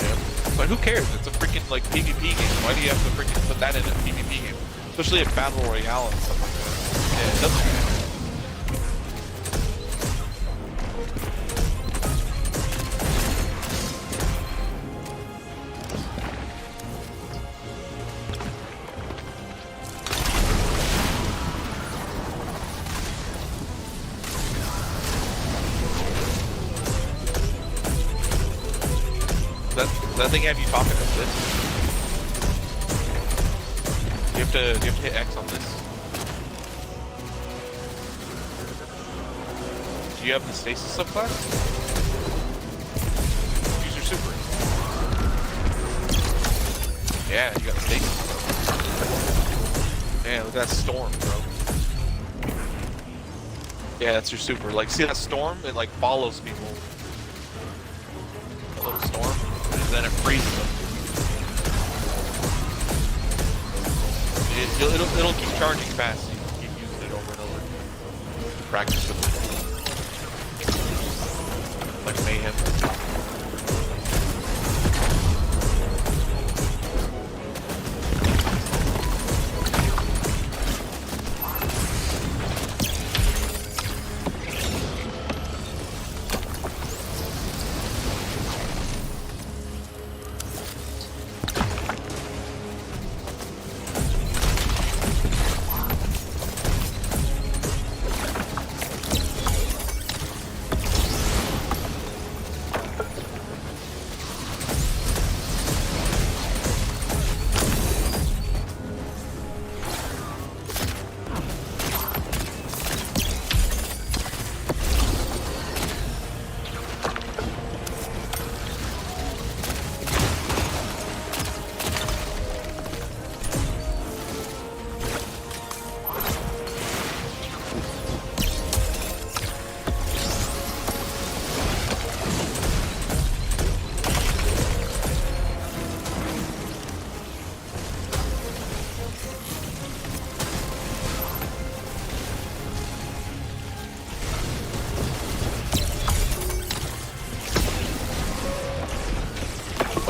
Yeah. But who cares? It's a freaking, like, PvP game. Why do you have to freaking put that in a PvP game? Especially a Battle Royale and stuff like that. Yeah, it doesn't matter. Does that thing have you talking to this? Do you have to hit X on this? Do you have the stasis subclass? Use your super. Yeah, you got the stasis. Yeah, look at that storm, bro. Yeah, that's your super. Like, see that storm? It like follows people. A little storm, and then it freezes them. It'll keep charging fast. So you can keep using it over and over. Practice with it. Like mayhem.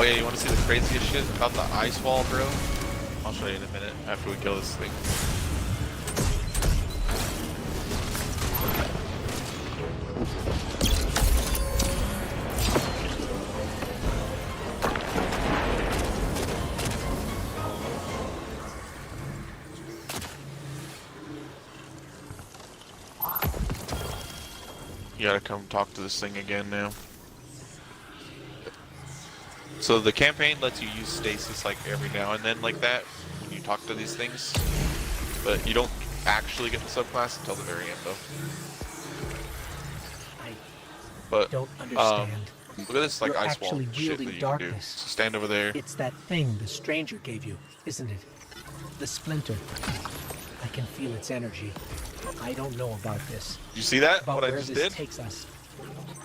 yeah, you want to see the craziest shit about the ice wall, bro? I'll show you in a minute after we kill this thing. You gotta come talk to this thing again now. So the campaign lets you use stasis like every now and then like that when you talk to these things, but you don't actually get the subclass until the very end though. But Don't understand. look at this like You're ice wall actually shit that wielding you can do. darkness. So stand over there. It's that thing the stranger gave you, isn't it? The splinter. I can feel its energy. I don't know about this. You see that? About What I where just this did? takes us.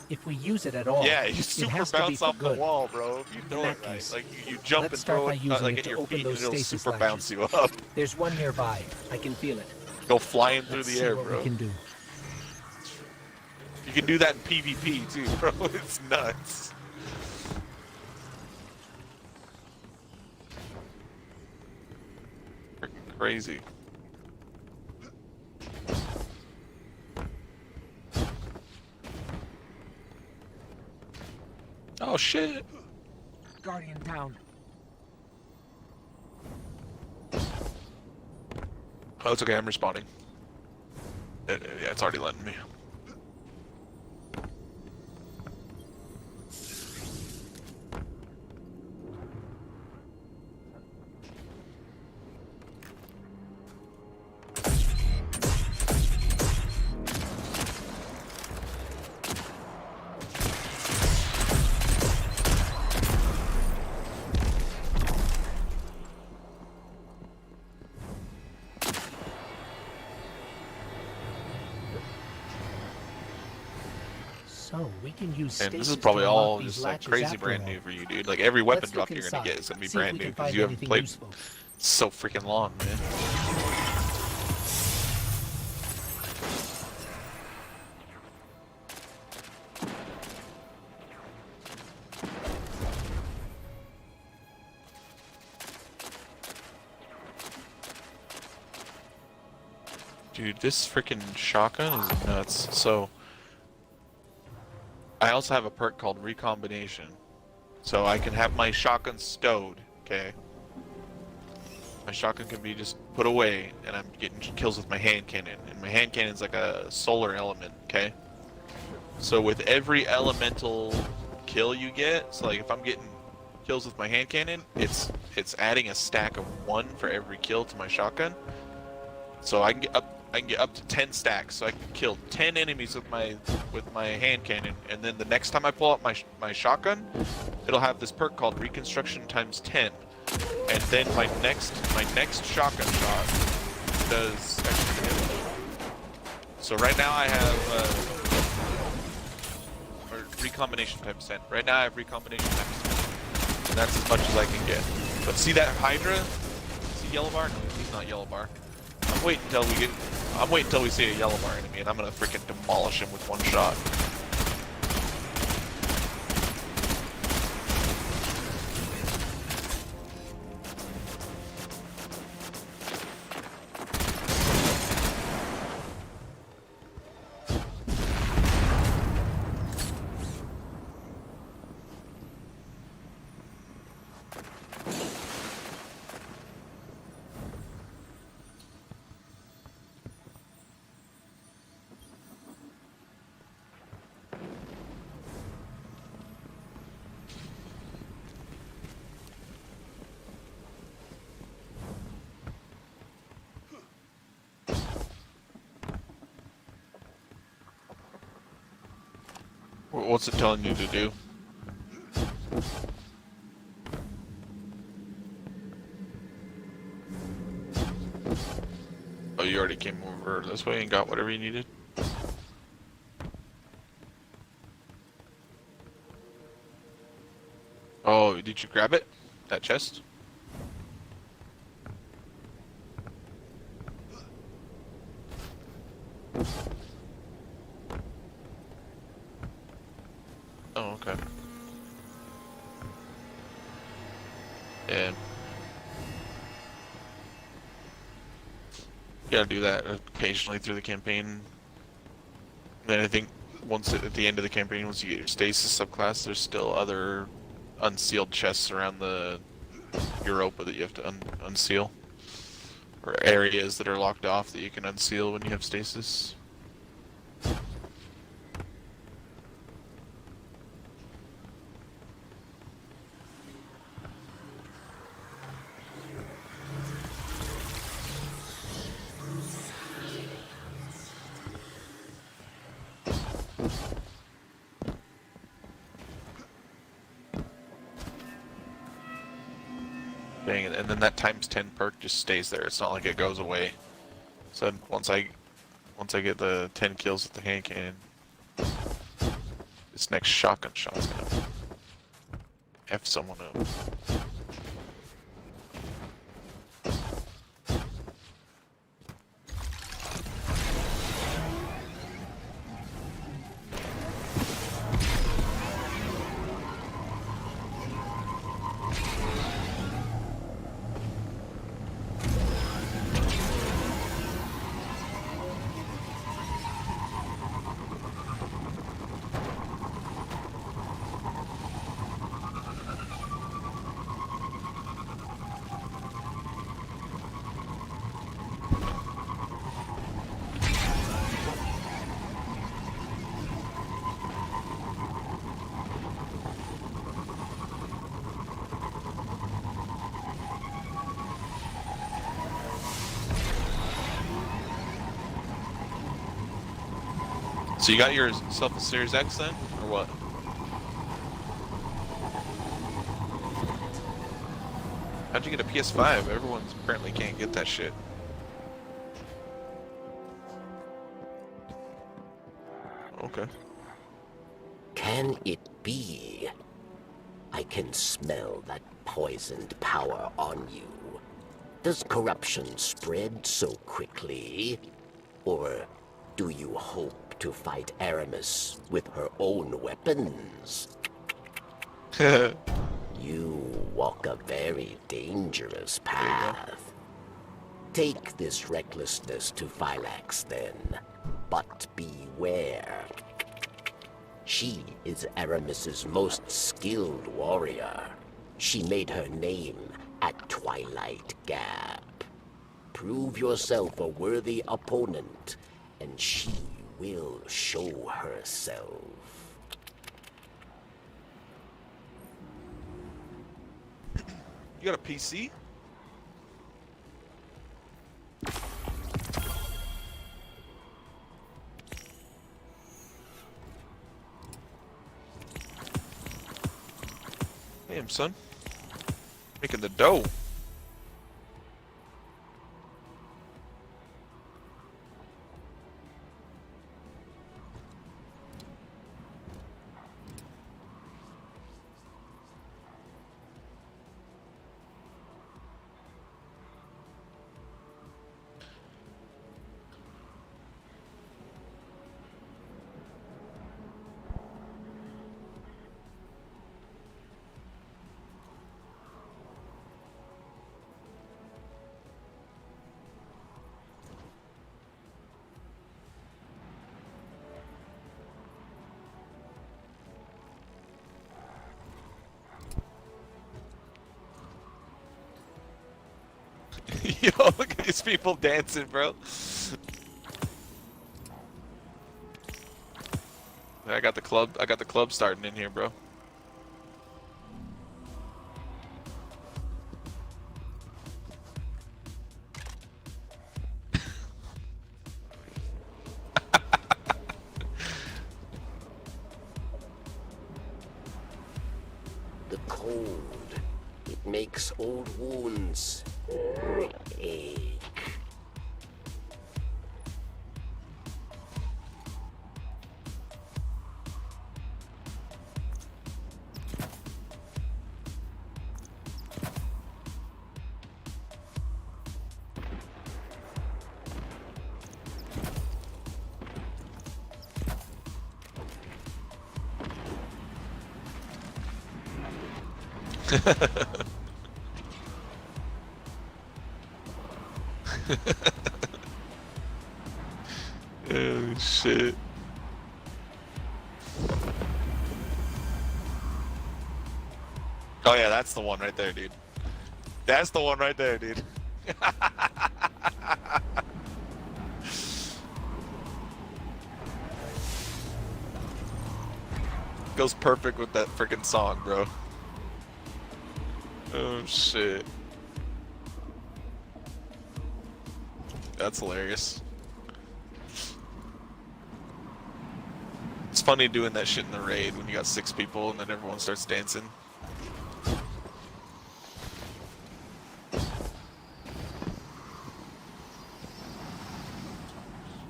If we use it at all, Yeah, you it super has to be bounce for off the good. wall, bro. If you throw In it that right, case, like you jump let's and start throw by it using like it at to your open feet, those and it'll stasis super latches. bounce you up. There's one nearby. I can feel it. Go flying through Let's the see air, what bro. we can do. You can do that in PvP too, bro. It's nuts. Freaking crazy. Oh shit. Guardian down. Oh, it's okay. I'm respawning. Yeah, it's already letting me. So we can use And this stasis is probably to all unlock these just like latches crazy after brand all. new for you, dude. Like every weapon Let's drop look you're gonna inside, get is gonna be see if brand we new can because find you haven't anything played useful. so freaking long, man. Dude, this freaking shotgun is nuts. So, I also have a perk called Recombination. So I can have my shotgun stowed, okay? My shotgun can be just put away, and I'm getting kills with my hand cannon. And my hand cannon's like a solar element, okay? So with every elemental kill you get, so like if I'm getting kills with my hand cannon, it's adding a stack of 1 for every kill to my shotgun. So I can get up to 10 stacks. So I can kill 10 enemies with my hand cannon, and then the next time I pull out my shotgun, it'll have this perk called Reconstruction times 10. And then my next shotgun shot does extra damage. So right now I have or recombination times 10. Right now I have recombination times 10. And that's as much as I can get. But see that Hydra? See Yellow Bar? No, he's not Yellow Bar. I'm waiting until we see a Yellow Bar enemy, and I'm gonna freaking demolish him with 1 shot. What's it telling you to do? Oh, you already came over this way and got whatever you needed? Oh, did you grab it? That chest? Oh, okay. You gotta do that occasionally through the campaign. And then I think once at the end of the campaign, once you get your stasis subclass, there's still other unsealed chests around the Europa that you have to unseal. Or areas that are locked off that you can unseal when you have stasis. Dang it, and then that times 10 perk just stays there. It's not like it goes away. So once I get the 10 kills with the hand cannon, this next shotgun shot's gonna F someone up. So you got yourself a Series X then, or what? How'd you get a PS5? Everyone apparently can't get that shit. Okay. Can it be? I can smell that poisoned power on you. Does corruption spread so quickly? Or do you hope to fight Aramis with her own weapons? You walk a very dangerous path. Take this recklessness to Phylax then, but beware. She is Aramis's most skilled warrior. She made her name at Twilight Gap. Prove yourself a worthy opponent, and she will show herself. You got a PC? Damn, son. Making the dough. Yo, look at these people dancing, bro. I got the club starting in here, bro. The cold, it makes old wounds ache. Oh shit. Oh yeah, that's the one right there, dude. That's the one right there, dude. Goes perfect with that freaking song, bro. Oh shit. That's hilarious. It's funny doing that shit in the raid when you got 6 people and then everyone starts dancing.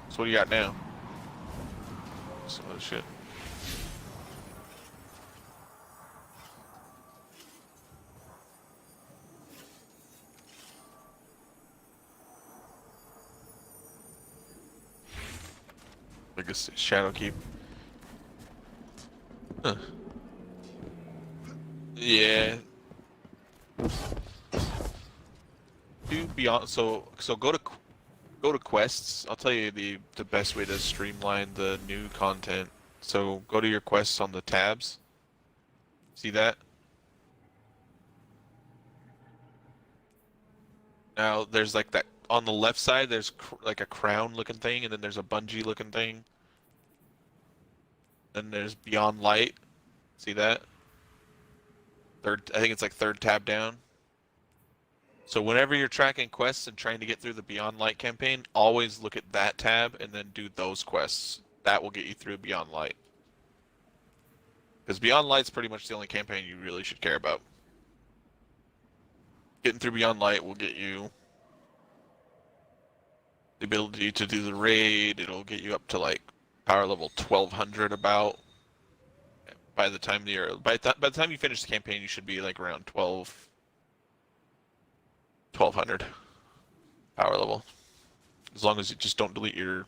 So what do you got now? Some other shit. I guess Shadowkeep. Huh. Yeah. Do beyond so go to quests. I'll tell you the best way to streamline the new content. So go to your quests on the tabs. See that? Now there's like that on the left side. There's like a crown looking thing, and then there's a bungee looking thing. Then there's Beyond Light. See that? I think it's like third tab down. So whenever you're tracking quests and trying to get through the Beyond Light campaign, always look at that tab and then do those quests. That will get you through Beyond Light. Because Beyond Light's pretty much the only campaign you really should care about. Getting through Beyond Light will get you the ability to do the raid. It'll get you up to like power level 1200 about. By the time by the time you finish the campaign, you should be like around 1200 power level. As long as you just don't delete your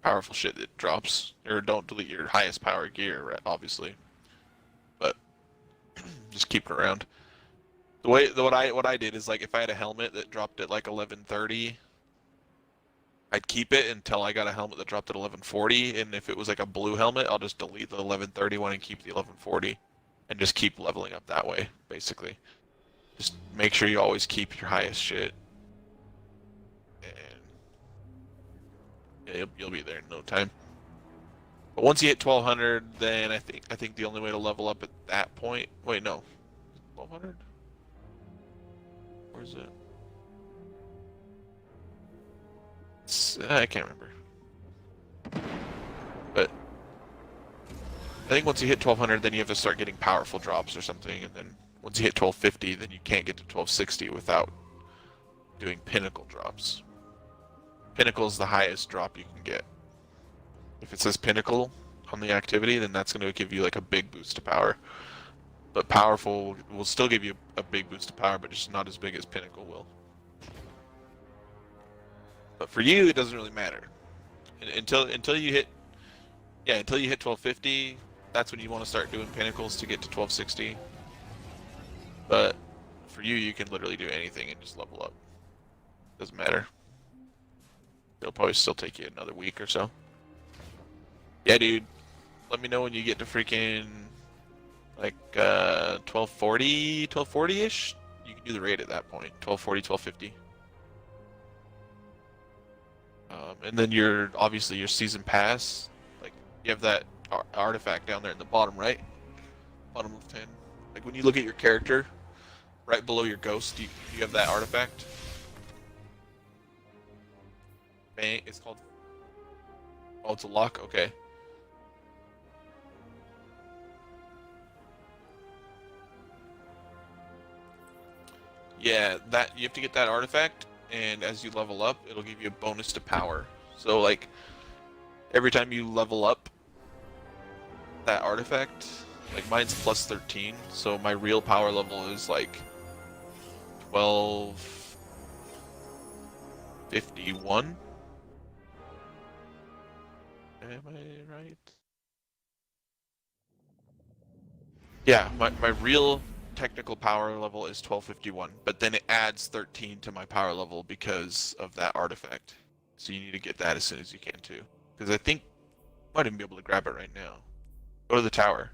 powerful shit that drops, or don't delete your highest power gear, right, obviously. But just keep it around. What I did is, like, if I had a helmet that dropped at like 1130, I'd keep it until I got a helmet that dropped at 1140, and if it was like a blue helmet, I'll just delete the 1130 one and keep the 1140, and just keep leveling up that way, basically. Just make sure you always keep your highest shit, and yeah, you'll be there in no time. But once you hit 1200, then I think the only way to level up at that point. Wait, no, 1200. Where is it? I can't remember. But I think once you hit 1200, then you have to start getting powerful drops or something, and then once you hit 1250, then you can't get to 1260 without doing pinnacle drops. Pinnacle is the highest drop you can get. If it says pinnacle on the activity, then that's going to give you like a big boost to power. But powerful will still give you a big boost to power, but just not as big as pinnacle will. But for you, it doesn't really matter. Until you hit 1250, that's when you want to start doing pinnacles to get to 1260. But for you, you can literally do anything and just level up. Doesn't matter. It'll probably still take you another week or so. Yeah, dude. Let me know when you get to freaking like 1240-ish. You can do the raid at that point. 1240, 1250. And then obviously your season pass, like you have that artifact down there in the bottom right, bottom left hand. Like when you look at your character, right below your ghost, you have that artifact. Bang, it's called. Oh, it's a lock. Okay. Yeah, that you have to get that artifact. And as you level up, it'll give you a bonus to power. So, like, every time you level up that artifact, like, mine's plus 13, so my real power level is, like, 1251. Am I right? Yeah, my real technical power level is 1251, but then it adds 13 to my power level because of that artifact. So you need to get that as soon as you can too, Because I think I might even be able to grab it right now. Go to the tower.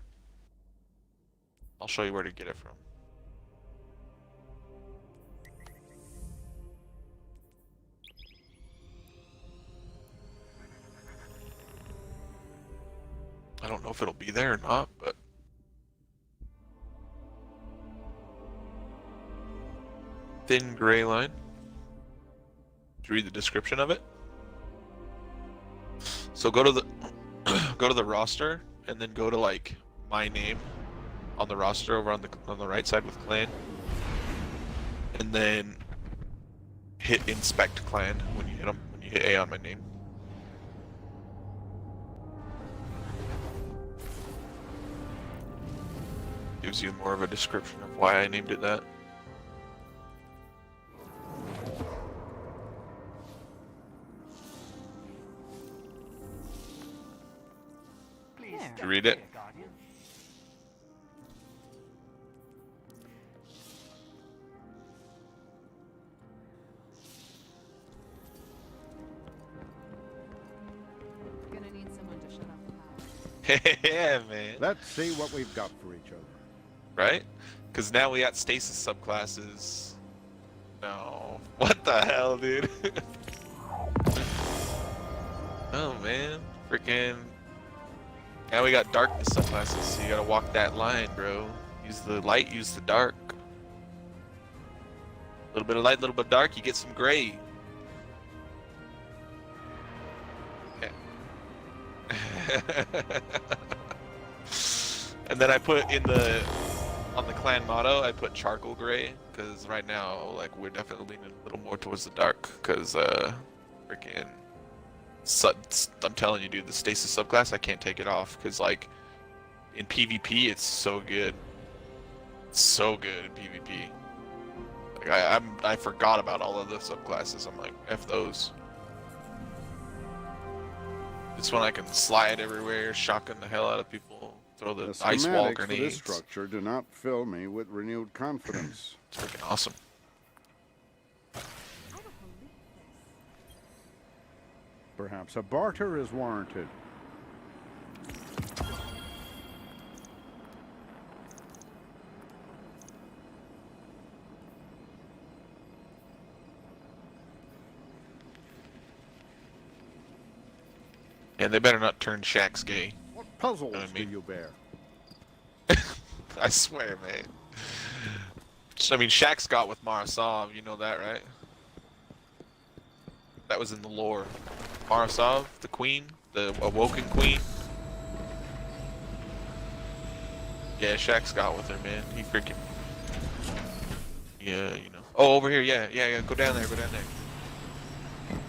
I'll show you where to get it from. I don't know if it'll be there or not, but thin gray line. Did you read the description of it? So go to the go to the roster and then go to like my name on the roster over on the right side with clan, and then hit inspect clan when you hit them, when you hit A on my name. Gives you more of a description of why I named it that. Did you read it? Gonna need someone to shut off the power. Yeah, man. Let's see what we've got for each other. Right? Because now we got stasis subclasses. No. What the hell, dude? Oh, man. Freaking. Now we got darkness subclasses, so you gotta walk that line, bro. Use the light, use the dark. A little bit of light, a little bit of dark, you get some gray. And then I put on the clan motto, I put charcoal gray, because right now, like, we're definitely leaning a little more towards the dark, because, freaking, I'm telling you, dude, the stasis subclass, I can't take it off, because, like, in PvP, it's so good. It's so good in PvP. Like, I forgot about all of the subclasses. I'm like, F those. This one I can slide everywhere, shotgun the hell out of people, throw the ice wall schematics for this grenades. structure do not fill me with renewed confidence. It's freaking awesome. Perhaps a barter is warranted. And they better not turn Shax gay. What puzzles You know what I mean? do you bear? I swear, man. I mean, Shax got with Marasov, you know that, right? That was in the lore. Marasov, the queen, the awoken queen. Yeah, Shax got with her, man. He freaking... Yeah, you know. Oh, over here, yeah. Go down there, go down there.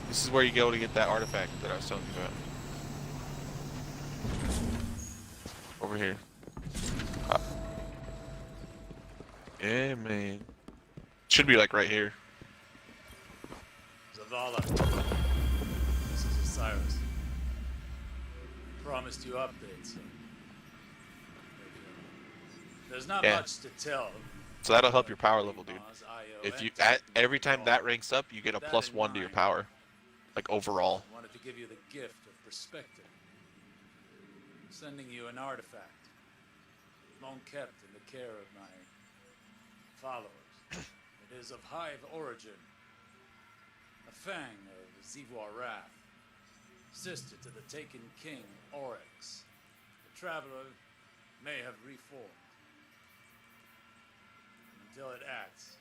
This is where you go to get that artifact that I was telling you about. Over here. Yeah, man. Should be like right here. Zavala, this is Osiris. Promised you updates. There's not much to tell. So that'll help your power level, dude. If you every time that ranks up, you get a +1 to your power, like overall. I wanted to give you the gift of perspective. Sending you an artifact, long kept in the care of my followers. It is of Hive origin, a fang of Zivor Wrath, sister to the taken king Oryx. The traveler may have reformed. Until it acts,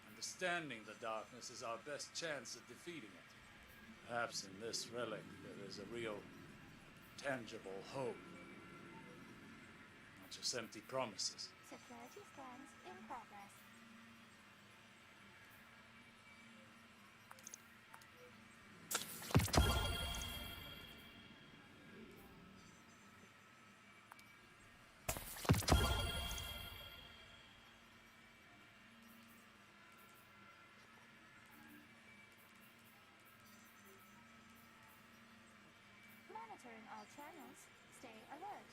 understanding the darkness is our best chance at defeating it. Perhaps in this relic there is a real, tangible hope. Not just empty promises. Security scans in progress. Monitoring all channels. Stay alert.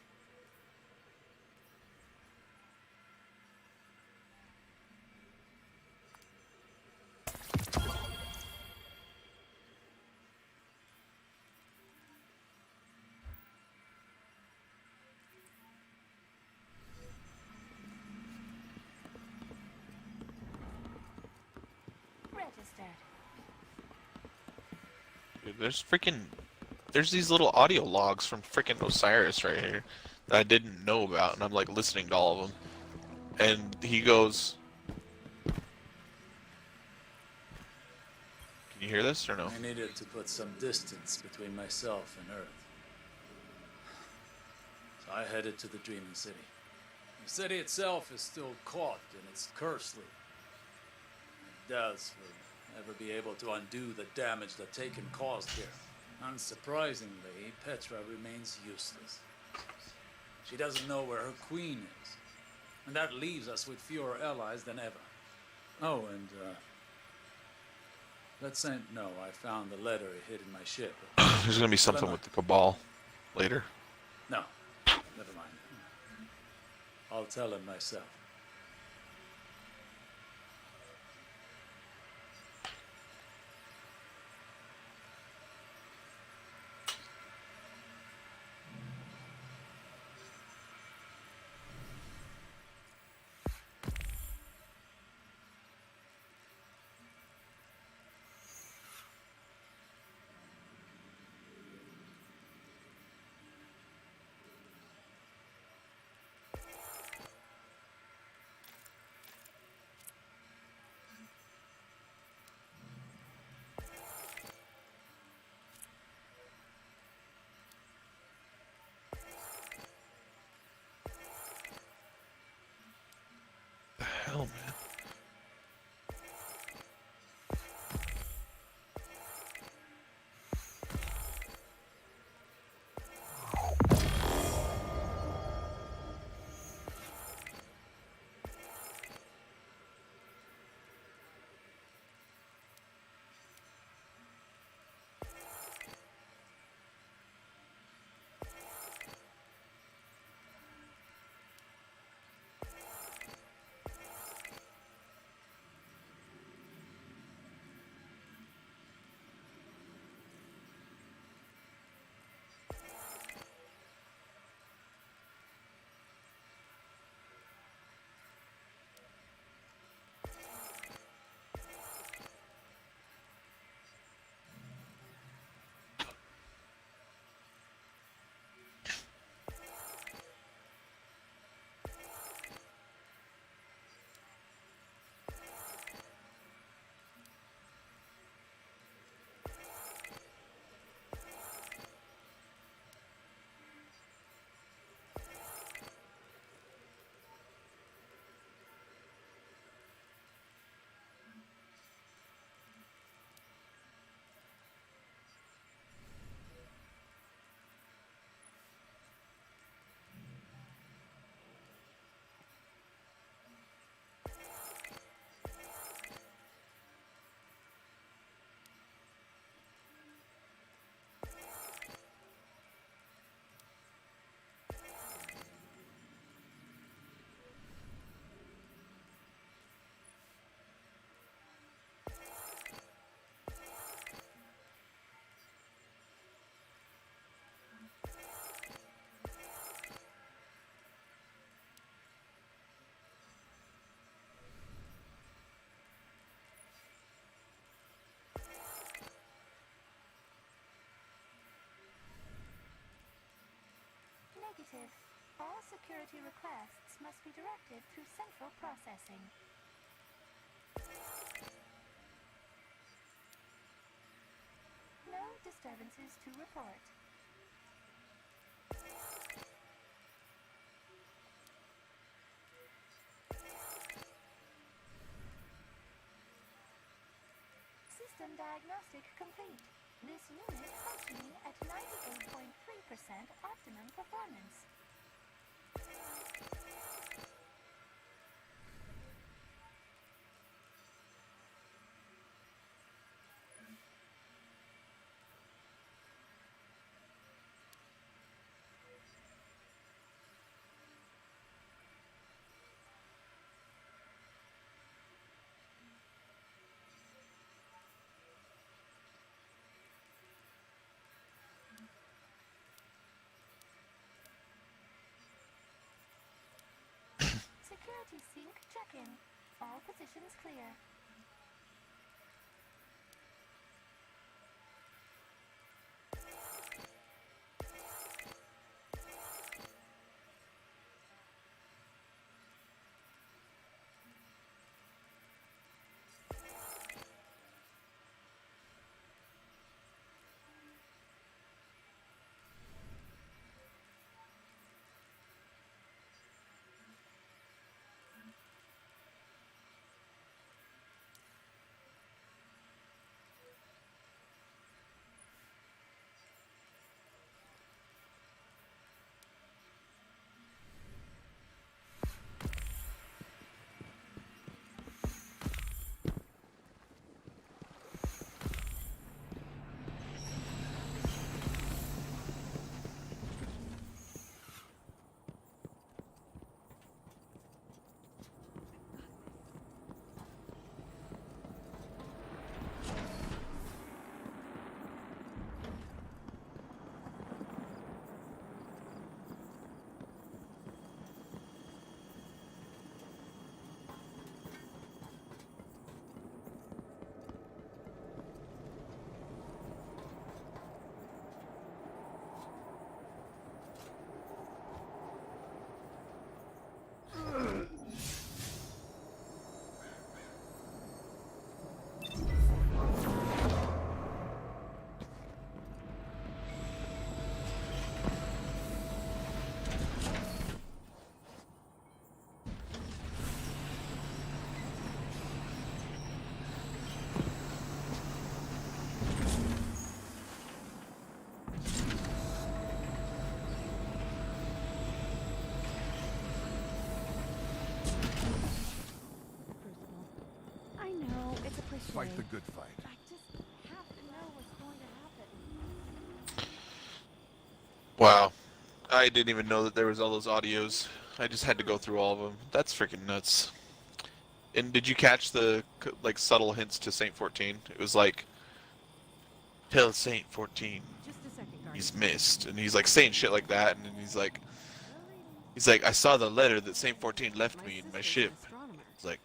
Dude, there's these little audio logs from freaking Osiris right here that I didn't know about, and I'm like listening to all of them. And he goes, "Can you hear this or no?" I needed to put some distance between myself and Earth. So I headed to the Dreaming City. The city itself is still caught in its curse loop. Daz will never be able to undo the damage that Taken caused here. Unsurprisingly, Petra remains useless. She doesn't know where her queen is, and that leaves us with fewer allies than ever. Oh, and let Saint know I found the letter he hid in my ship. There's gonna be something with the Cabal later. No, never mind. I'll tell him myself. Hell, man. Negative. All security requests must be directed through central processing. No disturbances to report. System diagnostic complete. This unit functioning at 98.3% optimum performance. Security sync check-in. All positions clear. fight the good fight. I just have to know what's going to happen. Wow. I didn't even know that there was all those audios. I just had to go through all of them. That's freaking nuts. And did you catch the like subtle hints to Saint 14? It was like, tell Saint 14 he's missed, and he's like saying shit like that, and then he's like, I saw the letter that Saint 14 left me in my ship. It's like,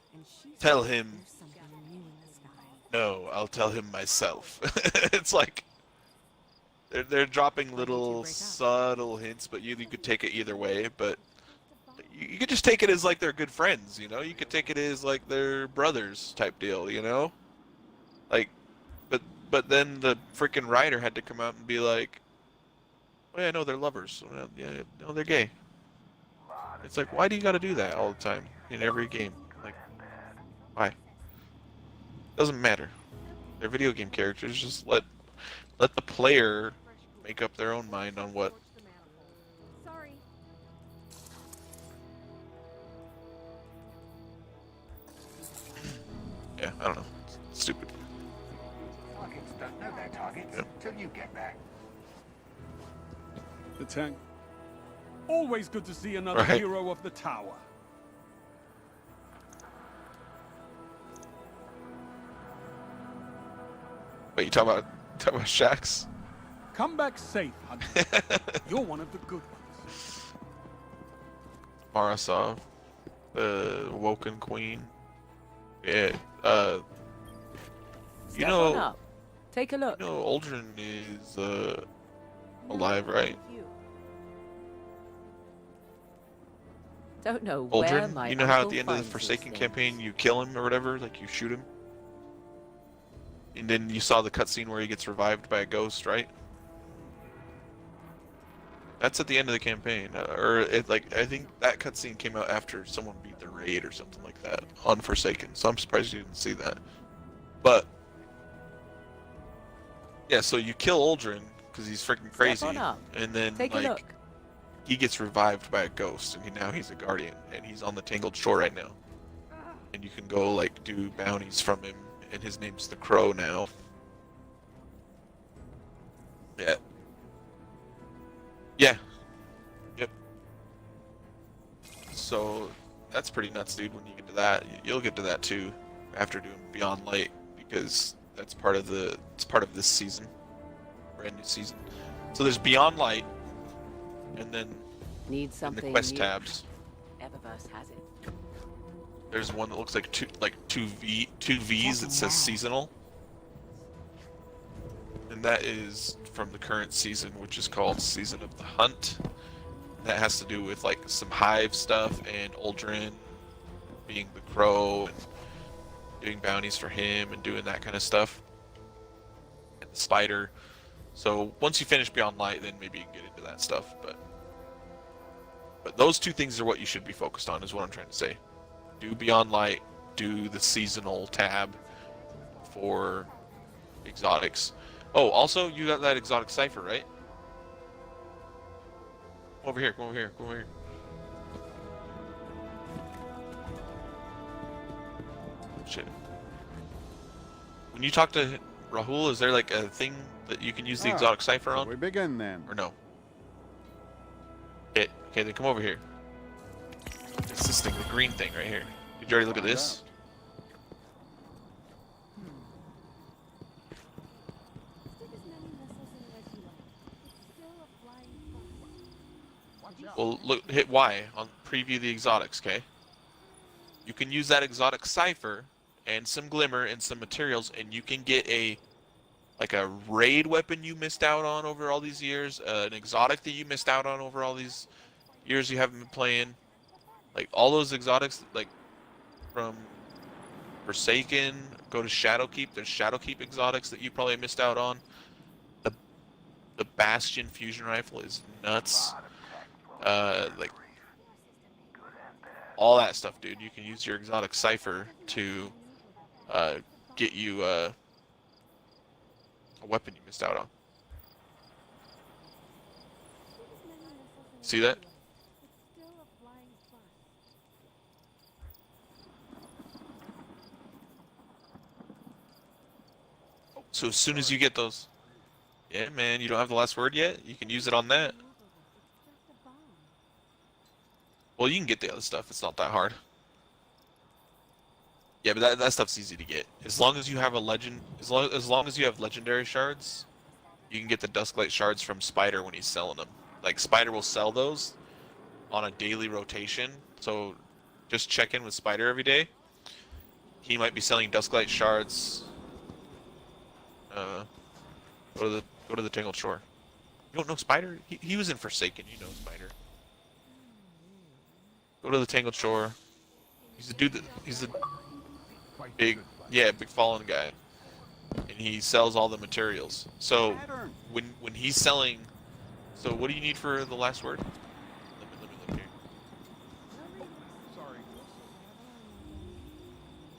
tell him. No, I'll tell him myself. It's like they're dropping little subtle hints, but you could take it either way. But you could just take it as like they're good friends, you know. You could take it as like they're brothers type deal, you know. Like, but then the freaking writer had to come out and be like, "Oh yeah, no, they're lovers. Well, yeah, no, they're gay." It's like, why do you got to do that all the time in every game? Like, why? Doesn't matter. They're video game characters. Just let the player make up their own mind on what. Sorry. Yeah, I don't know. It's stupid. Targets don't know their targets till you get there. The tank. Always good to see another Right. hero of the tower. Wait, you talking about Shaxx? Come back safe, Hunter. You're one of the good ones. Marasov, the Woken Queen. Yeah, Step on up. Take a look. You know, Uldren is alive, right? Don't know where Uldren. my You know how at uncle the end of the finds Forsaken these campaign you kill him or whatever, like you shoot him, and then you saw the cutscene where he gets revived by a ghost, right? That's at the end of the campaign, I think that cutscene came out after someone beat the raid or something like that on Forsaken. So I'm surprised you didn't see that. But yeah, so you kill Uldren because he's freaking crazy, on up. and then Take a like look. he gets revived by a ghost, and now he's a guardian, and he's on the Tangled Shore right now. And you can go like do bounties from him, and his name's the Crow now. Yeah. Yeah. Yep. So that's pretty nuts, dude. When you get to that, you'll get to that too after doing Beyond Light, because that's part of it's part of this season, brand new season. So there's Beyond Light, and then Need in the something quest new. tabs, Eververse has it. there's one that looks like two V's that says seasonal, and that is from the current season, which is called Season of the Hunt. That has to do with like some hive stuff and Uldren being the Crow and doing bounties for him and doing that kind of stuff, and the spider. So once you finish Beyond Light, then maybe you can get into that stuff. But those two things are what you should be focused on, is what I'm trying to say. Do Beyond Light, do the seasonal tab for exotics. Oh, also, you got that exotic cipher, right? Come over here, come over here, come over here. Shit. When you talk to Rahul, is there like a thing that you can use the exotic cipher on? We begin then. Or no? Okay, then come over here. It's this thing, the green thing right here. Did you already look at this? Well, look, hit Y on preview the exotics, okay? You can use that exotic cipher and some glimmer and some materials, and you can get a raid weapon you missed out on over all these years, an exotic that you missed out on over all these years you haven't been playing. Like all those exotics, like from Forsaken, go to Shadowkeep. There's Shadowkeep exotics that you probably missed out on. The Bastion fusion rifle is nuts. Like all that stuff, dude. You can use your exotic cipher to get you a weapon you missed out on. See that? So as soon as you get those, yeah, man, you don't have the last word yet. You can use it on that. Well, you can get the other stuff. It's not that hard. Yeah, but that stuff's easy to get. As long as you have a legend, as long as you have legendary shards, you can get the Dusklight shards from Spider when he's selling them. Like Spider will sell those on a daily rotation. So just check in with Spider every day. He might be selling Dusklight shards. Go to the Tangled Shore. You don't know Spider? He was in Forsaken. You know Spider. Go to the Tangled Shore. He's a dude that he's a big fallen guy, and he sells all the materials. So when he's selling, so what do you need for the last word? Let me look here.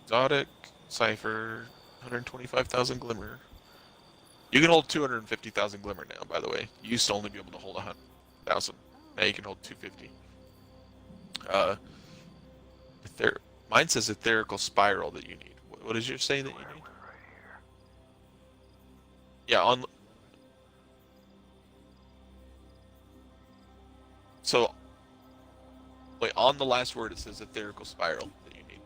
Exotic Cipher, 125,000 glimmer. You can hold 250,000 glimmer now. By the way, you used to only be able to hold 100,000. Now you can hold 250. Mine says Etherical Spiral that you need. What does yours say that you need? Yeah, so, wait, on the last word it says Etherical Spiral that you need.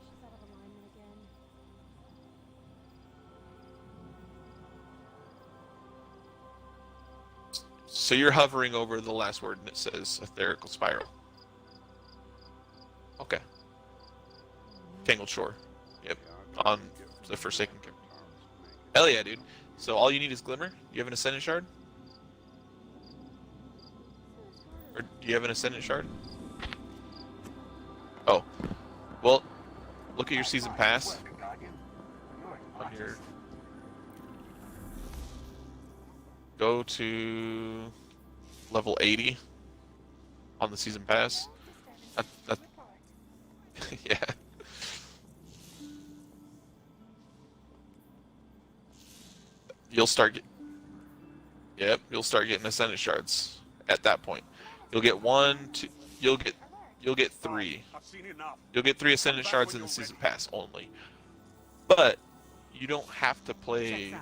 So you're hovering over the last word and it says Etherical Spiral. Okay. Tangled Shore. Yep. On the Forsaken character. Hell yeah, dude. So all you need is Glimmer? You have an Ascendant Shard? Or do you have an Ascendant Shard? Oh. Well, look at your Season Pass. On your... Go to level 80 on the Season Pass. Yeah. You'll start getting Ascendant Shards at that point. You'll get you'll get 3. You'll get 3 Ascendant Shards in the Season Pass only. But you don't have to play,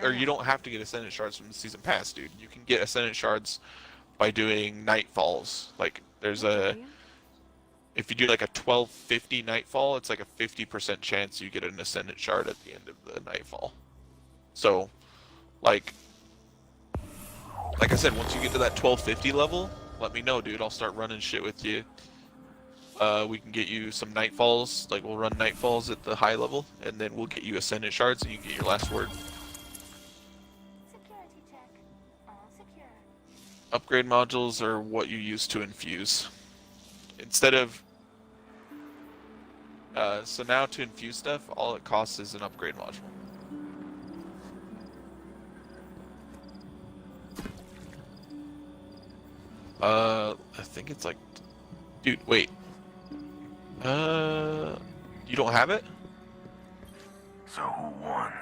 or you don't have to get Ascendant Shards from the Season Pass, dude. You can get Ascendant Shards by doing Nightfalls. Like, there's if you do like a 1250 Nightfall, it's like a 50% chance you get an Ascendant Shard at the end of the Nightfall. So, like I said, once you get to that 1250 level, let me know, dude. I'll start running shit with you. We can get you some Nightfalls. Like, we'll run Nightfalls at the high level, and then we'll get you Ascendant Shards, and you can get your last word. Security check. All secure. Upgrade modules are what you use to infuse. Instead of... so now to infuse stuff, all it costs is an upgrade module. I think it's like... Dude, wait. You don't have it? So who won?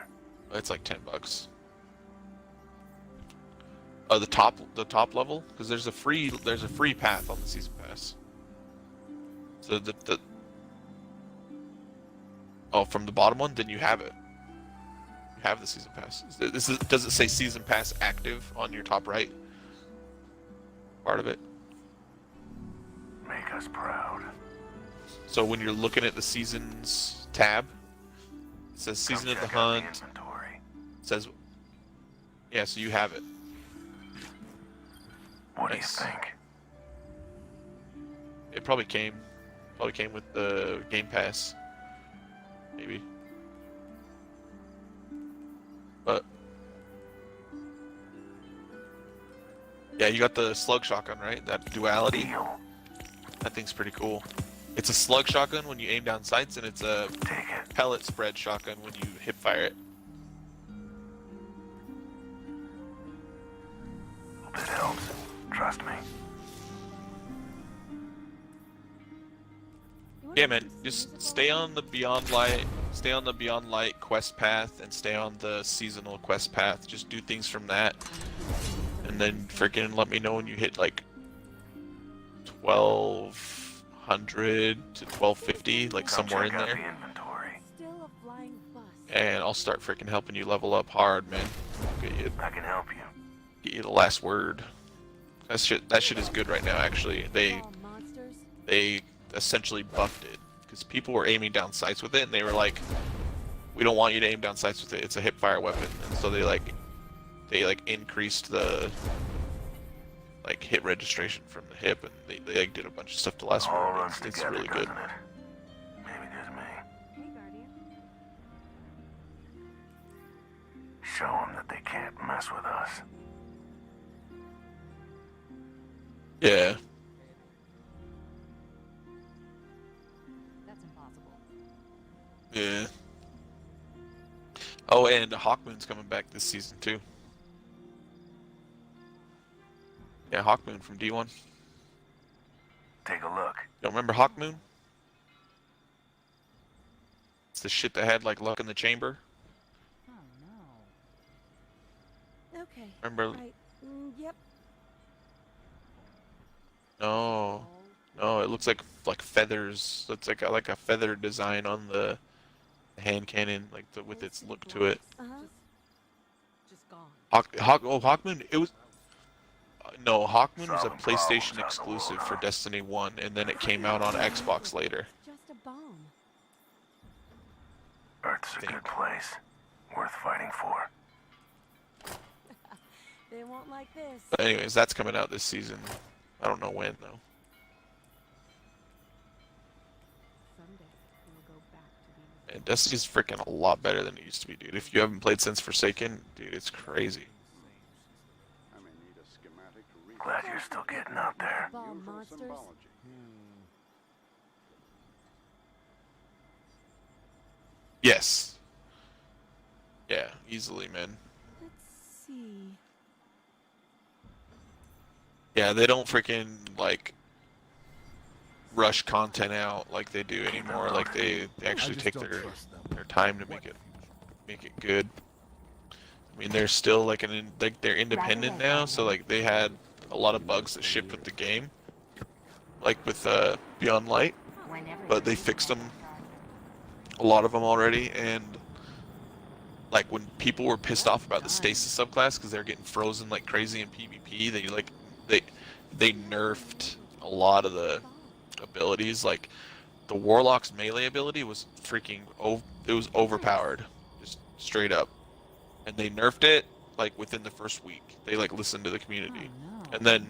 It's like $10. The top level, because there's a free path on the Season Pass. So from the bottom one, then you have it. You have the Season Pass. Does it say Season Pass active on your top right? Part of it. Make us proud. So when you're looking at the Seasons tab, it says Season of the Hunt. It says, yeah, so you have it. What do you think? It probably came with the Game Pass, maybe. But yeah, you got the slug shotgun, right? That duality. That thing's pretty cool. It's a slug shotgun when you aim down sights, and it's a pellet spread shotgun when you hip fire it. It helps. Trust me. Yeah, man. Just stay on the Beyond Light quest path, and stay on the seasonal quest path. Just do things from that, and then freaking let me know when you hit like 1200 to 1250, like somewhere in there. Still a flying bus. and I'll start freaking helping you level up hard, man. I can help you. Get you the last word. That shit is good right now. Actually, they essentially buffed it because people were aiming down sights with it, and they were like, "We don't want you to aim down sights with it. It's a hip fire weapon." And so they increased the hit registration from the hip, and they like did a bunch of stuff to last one. It's really good. Maybe there's me. Show them that they can't mess with us. Yeah. That's impossible. Yeah. Oh, and Hawkmoon's coming back this season too. Yeah, Hawkmoon from D1. Take a look. Don't remember Hawkmoon? It's the shit that had like luck in the chamber. Oh no. Okay. Remember? Right. Yep. No, no, it looks like feathers. It's like a feather design on the hand cannon, like with its look to it. Just gone. Hawkmoon. It was. No, Hawkmoon was a PlayStation exclusive for Destiny 1, and then it came out on Xbox later. Just a bomb. Earth's a good place. Worth fighting for. They won't like this. But anyways, that's coming out this season. I don't know when though. Someday we'll go back to And Destiny's freaking a lot better than it used to be, dude. If you haven't played since Forsaken, dude, it's crazy. Glad you're still getting out there. bomb monsters. Yes. Yeah, easily, man. Let's see. Yeah, they don't freaking like rush content out like they do anymore. Like they actually take their time to make it good. I mean, they're still like they're independent now, so like they had a lot of bugs that shipped with the game, like with Beyond Light, but they fixed them, a lot of them already. And like when people were pissed off about the stasis subclass because they're getting frozen like crazy in PvP, they nerfed a lot of the abilities. Like the Warlock's melee ability was freaking it was overpowered, just straight up, and they nerfed it like within the first week. They like listened to the community. And then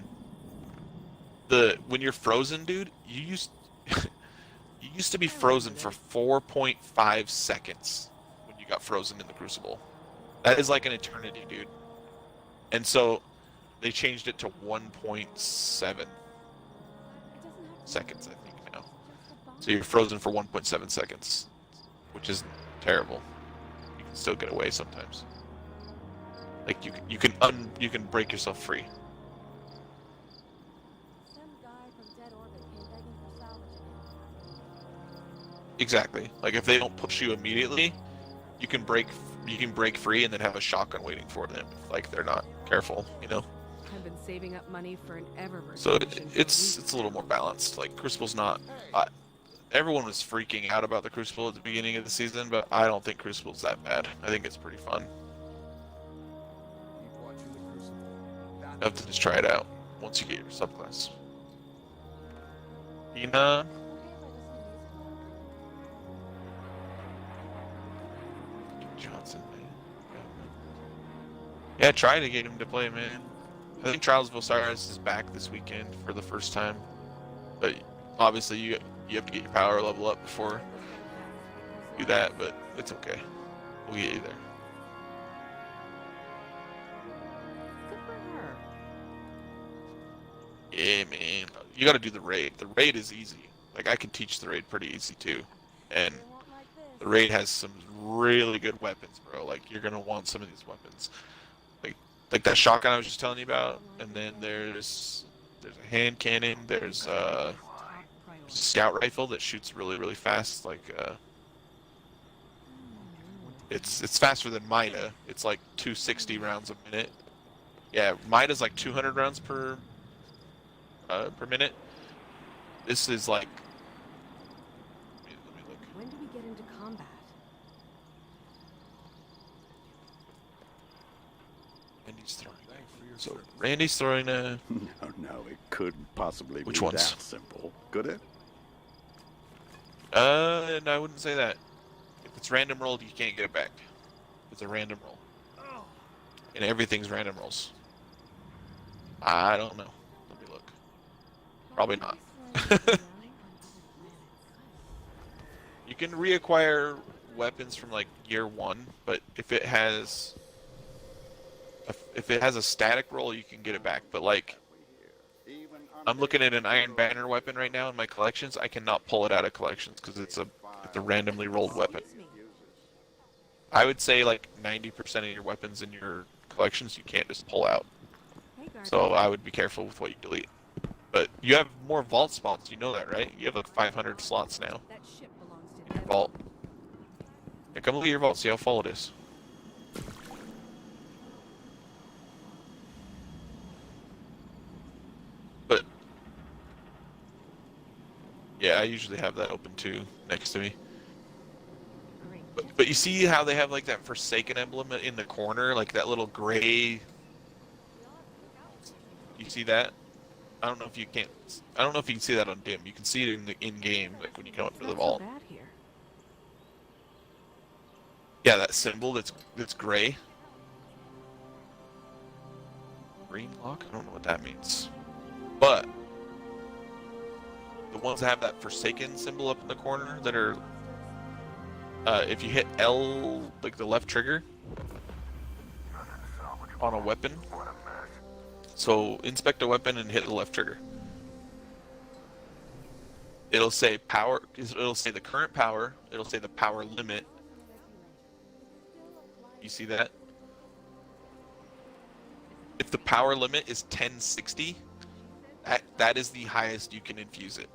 when you're frozen, dude, you used to be frozen for 4.5 seconds when you got frozen in the Crucible. That is like an eternity, dude. And so they changed it to 1.7 seconds, I think now. So you're frozen for 1.7 seconds, which is terrible. You can still get away sometimes. Like you can break yourself free. Exactly. Like if they don't push you immediately, you can break free and then have a shotgun waiting for them if like they're not careful, you know. I've been saving up money for an Eververse. So it's a little more balanced. Like Crucible's not. Everyone was freaking out about the Crucible at the beginning of the season, but I don't think Crucible's that bad. I think it's pretty fun. You have to just try it out once you get your subclass. Ina. Johnson, man. Yeah, try to get him to play, man. I think Trials of Osiris is back this weekend for the first time, but obviously you have to get your power level up before you do that. But it's okay, we'll get you there. Good for her. Yeah, man. You got to do the raid. The raid is easy. Like I can teach the raid pretty easy too, and the raid has some really good weapons, bro. Like you're gonna want some of these weapons, like that shotgun I was just telling you about. And then there's a hand cannon. There's a scout rifle that shoots really fast. Like it's faster than Mida. It's like 260 rounds a minute. Yeah, Mida's like 200 rounds per minute. This is like. When do we get into combat? So Randy's throwing a. No, it couldn't possibly Which be ones? that simple, could it? And I wouldn't say that. If it's random rolled, you can't get it back. It's a random roll. And everything's random rolls. I don't know. Let me look. Probably not. You can reacquire weapons from like year 1, but if it has a static roll, you can get it back. But like, I'm looking at an Iron Banner weapon right now in my collections. I cannot pull it out of collections because it's a randomly rolled weapon. I would say like 90% of your weapons in your collections you can't just pull out. So I would be careful with what you delete. But you have more vault spots, you know that, right? You have like 500 slots now in your vault. Yeah, come look at your vault, see how full it is. But yeah, I usually have that open too, next to me. But you see how they have like that Forsaken emblem in the corner, like that little gray. You see that? I don't know if you can't. I don't know if you can see that on dim. You can see it in the in-game, like when you come up to the vault. Yeah, that symbol that's gray. Green lock? I don't know what that means. But the ones that have that Forsaken symbol up in the corner that are if you hit L, like the left trigger on a weapon. So inspect a weapon and hit the left trigger. It'll say power, it'll say the current power, it'll say the power limit. You see that? If the power limit is 1060, that is the highest you can infuse it.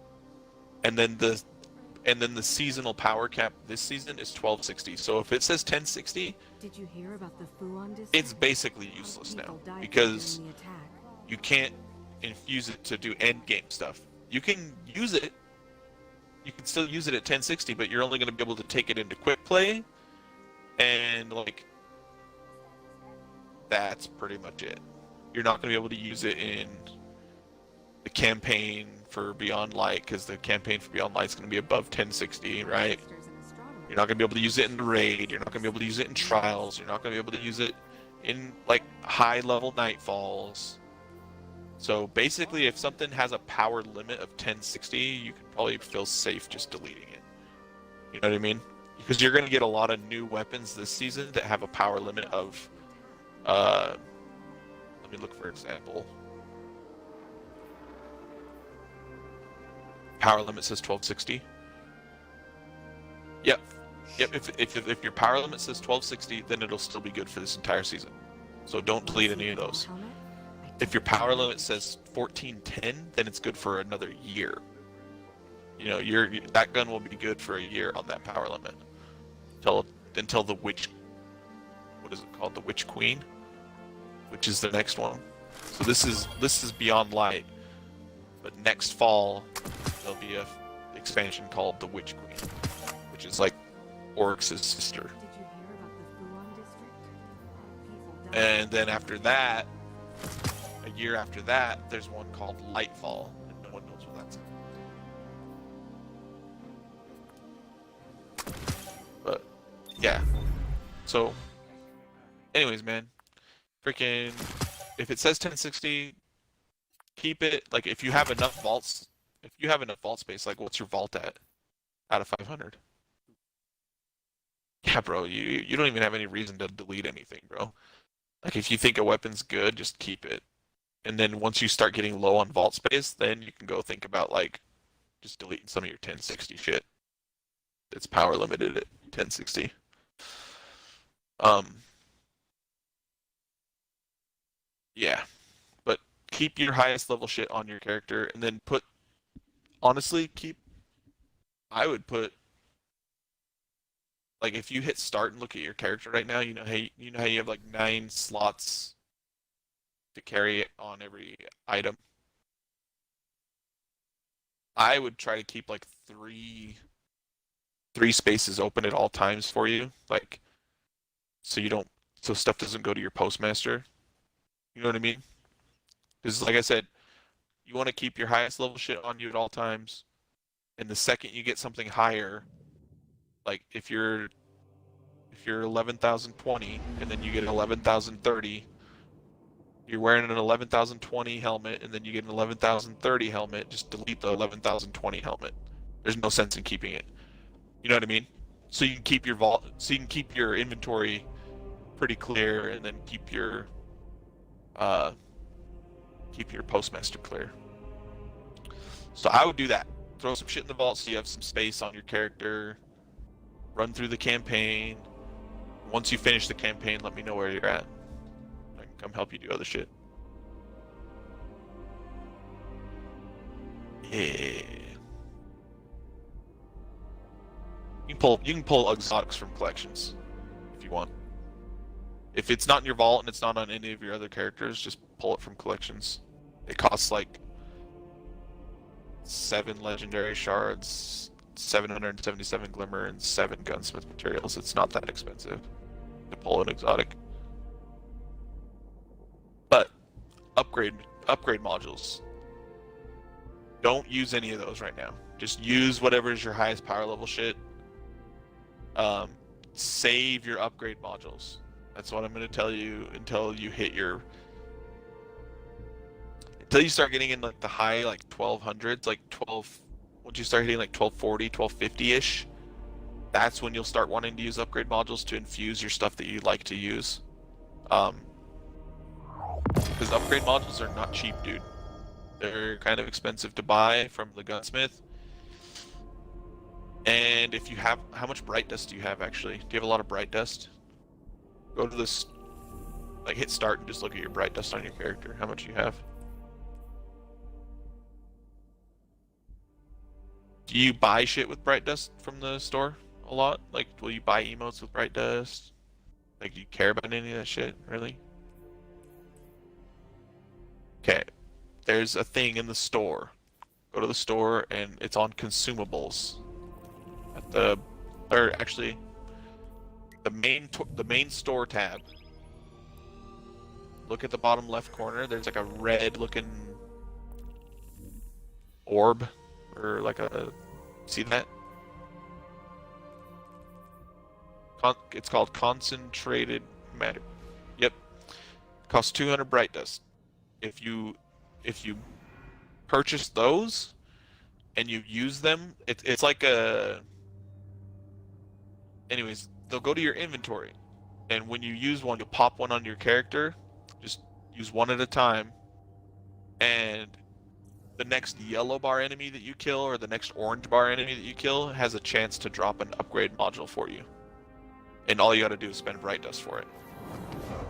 And then the seasonal power cap this season is 1260. So if it says 1060, Did you hear about the Fuon district? it's basically useless now because you can't infuse it to do end game stuff. You can use it. You can still use it at 1060, but you're only going to be able to take it into quick play, and like that's pretty much it. You're not going to be able to use it in the campaign for Beyond Light because the campaign for Beyond Light is going to be above 1060, right? You're not going to be able to use it in the raid. You're not going to be able to use it in trials. You're not going to be able to use it in like high level nightfalls. So basically, if something has a power limit of 1060, you can probably feel safe just deleting it. You know what I mean? Because you're going to get a lot of new weapons this season that have a power limit of, let me look for example. Power limit says 1260. Yep. If your power limit says 1260, then it'll still be good for this entire season. So don't delete any of those. If your power limit says 1410, then it's good for another year. You know, that gun will be good for a year on that power limit until the witch. What is it called? The Witch Queen, which is the next one. So this is Beyond Light, but next fall there'll be a expansion called the Witch Queen, which is like Oryx's sister. And then after that, a year after that, there's one called Lightfall, and no one knows what that's. But yeah. So, anyways, man, freaking, if it says 1060, keep it. Like, if you have enough vaults, space, like, what's your vault at out of 500? Yeah, bro, you don't even have any reason to delete anything, bro. Like, if you think a weapon's good, just keep it. And then once you start getting low on vault space, then you can go think about, like, just deleting some of your 1060 shit. It's power limited at 1060. Yeah. But keep your highest level shit on your character, and then I would put, like, if you hit start and look at your character right now, you know how you have like 9 slots to carry on every item. I would try to keep like three spaces open at all times for you, like, so stuff doesn't go to your postmaster. You know what I mean? Because like I said, you want to keep your highest level shit on you at all times. And the second you get something higher, like if you're 11,020 and then you get an 11,030, you're wearing an 11,020 helmet and then you get an 11,030 helmet, just delete the 11,020 helmet. There's no sense in keeping it. You know what I mean? So you can keep your keep your inventory pretty clear and then keep your postmaster clear. So I would do that. Throw some shit in the vault so you have some space on your character. Run through the campaign. Once you finish the campaign, let me know where you're at. I can come help you do other shit. Yeah. You can pull exotics from collections if you want. If it's not in your vault and it's not on any of your other characters, just pull it from collections. It costs like 7 legendary shards, 777 glimmer, and 7 gunsmith materials. It's not that expensive to pull an exotic. But upgrade modules. Don't use any of those right now. Just use whatever is your highest power level shit. Save your upgrade modules. That's what I'm going to tell you until you hit your... Until you start getting in like the high like 1200s, like 12... Once you start hitting like 1240, 1250-ish, that's when you'll start wanting to use upgrade modules to infuse your stuff that you like to use. Because upgrade modules are not cheap, dude. They're kind of expensive to buy from the gunsmith. And if you have... How much bright dust do you have, actually? Do you have a lot of bright dust? Go to this... Like, hit start and just look at your bright dust on your character. How much you have. Do you buy shit with bright dust from the store a lot? Like, will you buy emotes with bright dust? Like, do you care about any of that shit, really? Okay. There's a thing in the store. Go to the store and it's on consumables. At the... Or, actually... The main store tab. Look at the bottom left corner. There's like a red looking orb, or like a... See that? It's called concentrated matter. Yep. Costs 200 bright dust. If you purchase those and you use them, it's like a... Anyways, they'll go to your inventory, and when you use one, you'll pop one on your character. Just use one at a time, and the next yellow bar enemy that you kill or the next orange bar enemy that you kill has a chance to drop an upgrade module for you, and all you gotta do is spend bright dust for it.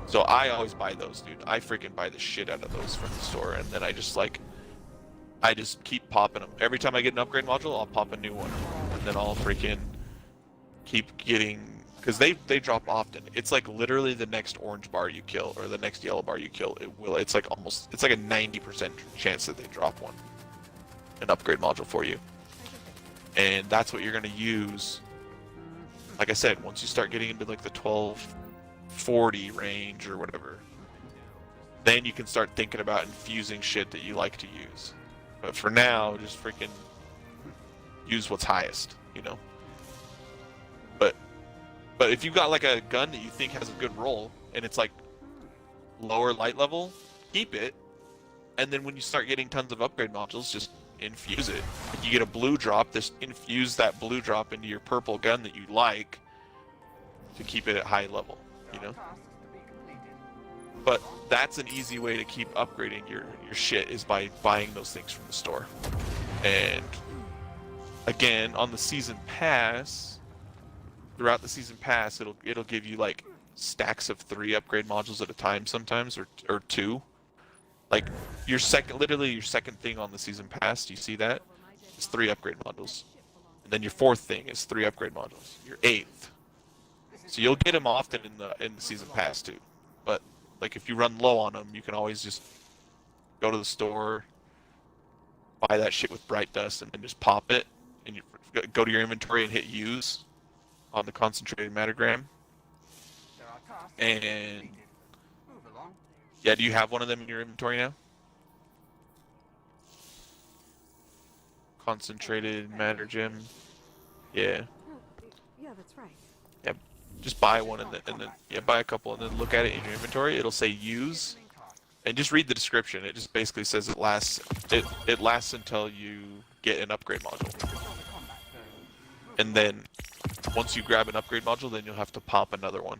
So I always buy those, dude. I freaking buy the shit out of those from the store, and then I just keep popping them. Every time I get an upgrade module, I'll pop a new one, and then I'll freaking keep getting... Because they drop often. It's like literally the next orange bar you kill or the next yellow bar you kill, it's like a 90% chance that they drop one. An upgrade module for you. And that's what you're going to use. Like I said, once you start getting into like the 1240 range or whatever, then you can start thinking about infusing shit that you like to use. But for now, just freaking use what's highest, you know? But if you've got like a gun that you think has a good roll and it's like lower light level, keep it. And then when you start getting tons of upgrade modules, just infuse it. If you get a blue drop, just infuse that blue drop into your purple gun that you like to keep it at high level, you know? But that's an easy way to keep upgrading your shit, is by buying those things from the store. And again, on the season pass, throughout the season pass, it'll give you like stacks of 3 upgrade modules at a time sometimes, or 2. Like literally your second thing on the season pass, do you see that? It's 3 upgrade modules. And then your 4th thing is 3 upgrade modules. Your 8th. So you'll get them often in the season pass too. But like if you run low on them, you can always just go to the store, buy that shit with bright dust, and then just pop it, and you go to your inventory and hit use on the concentrated mattergram, and Yeah, do you have one of them in your inventory now? Concentrated matter gem. Yeah. Yeah, that's right. Yeah. Just buy one and then buy a couple and then look at it in your inventory. It'll say use, and just read the description. It just basically says it lasts until you get an upgrade module. And then once you grab an upgrade module, then you'll have to pop another one.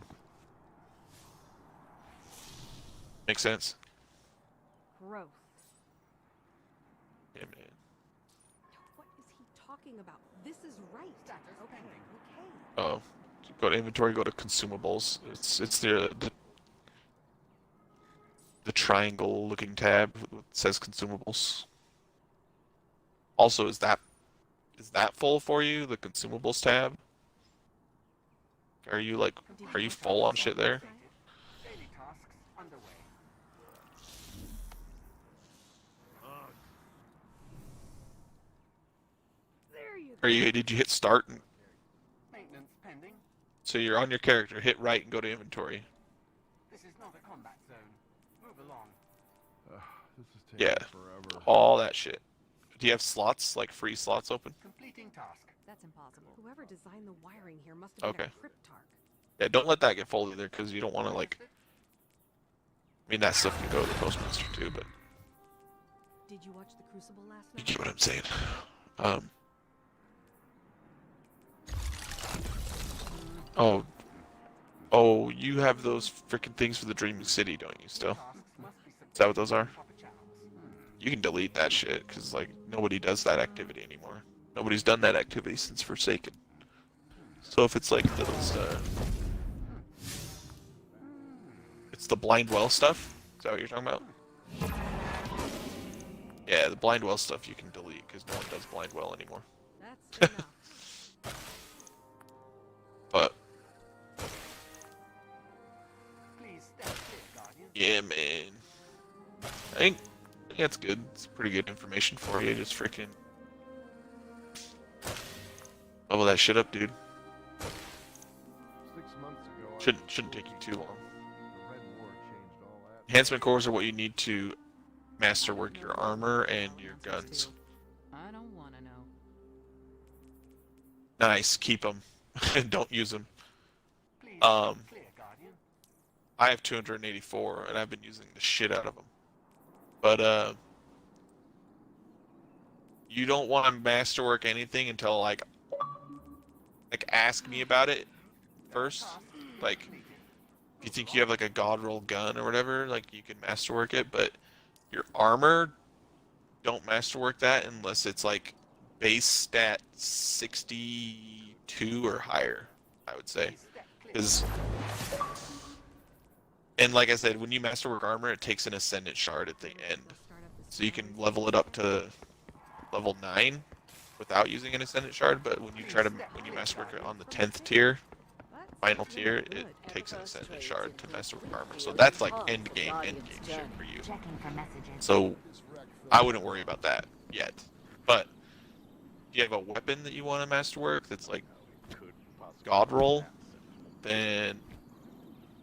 Make sense? Growth. Yeah, man. What is he talking about? This is right. Okay. Oh, go to inventory, go to consumables. It's the triangle looking tab that says consumables. Also, is that full for you, the consumables tab? Are you full on shit there? Daily tasks underway. There you Did you hit start? Maintenance pending. So you're on your character, hit right and go to inventory. This is not a combat zone. Move along. This is taking Yeah, forever. all that shit. Do you have slots, like free slots open? Completing task. That's impossible. Whoever designed the wiring here must have been Okay. a cryptarch. Yeah, don't let that get full either, because you don't want to I mean, that stuff can go to the postmaster too, but Did you watch the Crucible last you night? get what I'm saying. Oh, you have those freaking things for the Dreaming City, don't you? Still, is that what those are? You can delete that shit, because nobody does that activity anymore. Nobody's done that activity since Forsaken. So if it's those, it's the Blind Well stuff. Is that what you're talking about? Yeah, the Blind Well stuff you can delete because no one does Blind Well anymore. That's enough. But Please stay clear, Guardian. yeah, man, I think that's good. It's pretty good information for you. Just freaking level that shit up, dude. 6 months ago, Shouldn't take you too long. the Red War changed all that. Enhancement cores are what you need to masterwork your armor and your guns. I don't want to know. Nice, keep them. Don't use them. Please Um, stay clear, Guardian. I have 284, and I've been using the shit out of them. But you don't want to masterwork anything until ask me about it first. If you think you have a god roll gun or whatever, you can masterwork it. But your armor, don't masterwork that unless it's base stat 62 or higher, I would say. And like I said, when you masterwork armor, it takes an Ascendant Shard at the end. So you can level it up to level 9 without using an Ascendant Shard, but when you masterwork it on the 10th tier, final tier, it takes an Ascendant Shard to masterwork armor. So that's end game shit for you. So I wouldn't worry about that yet. But if you have a weapon that you want to masterwork that's god roll, then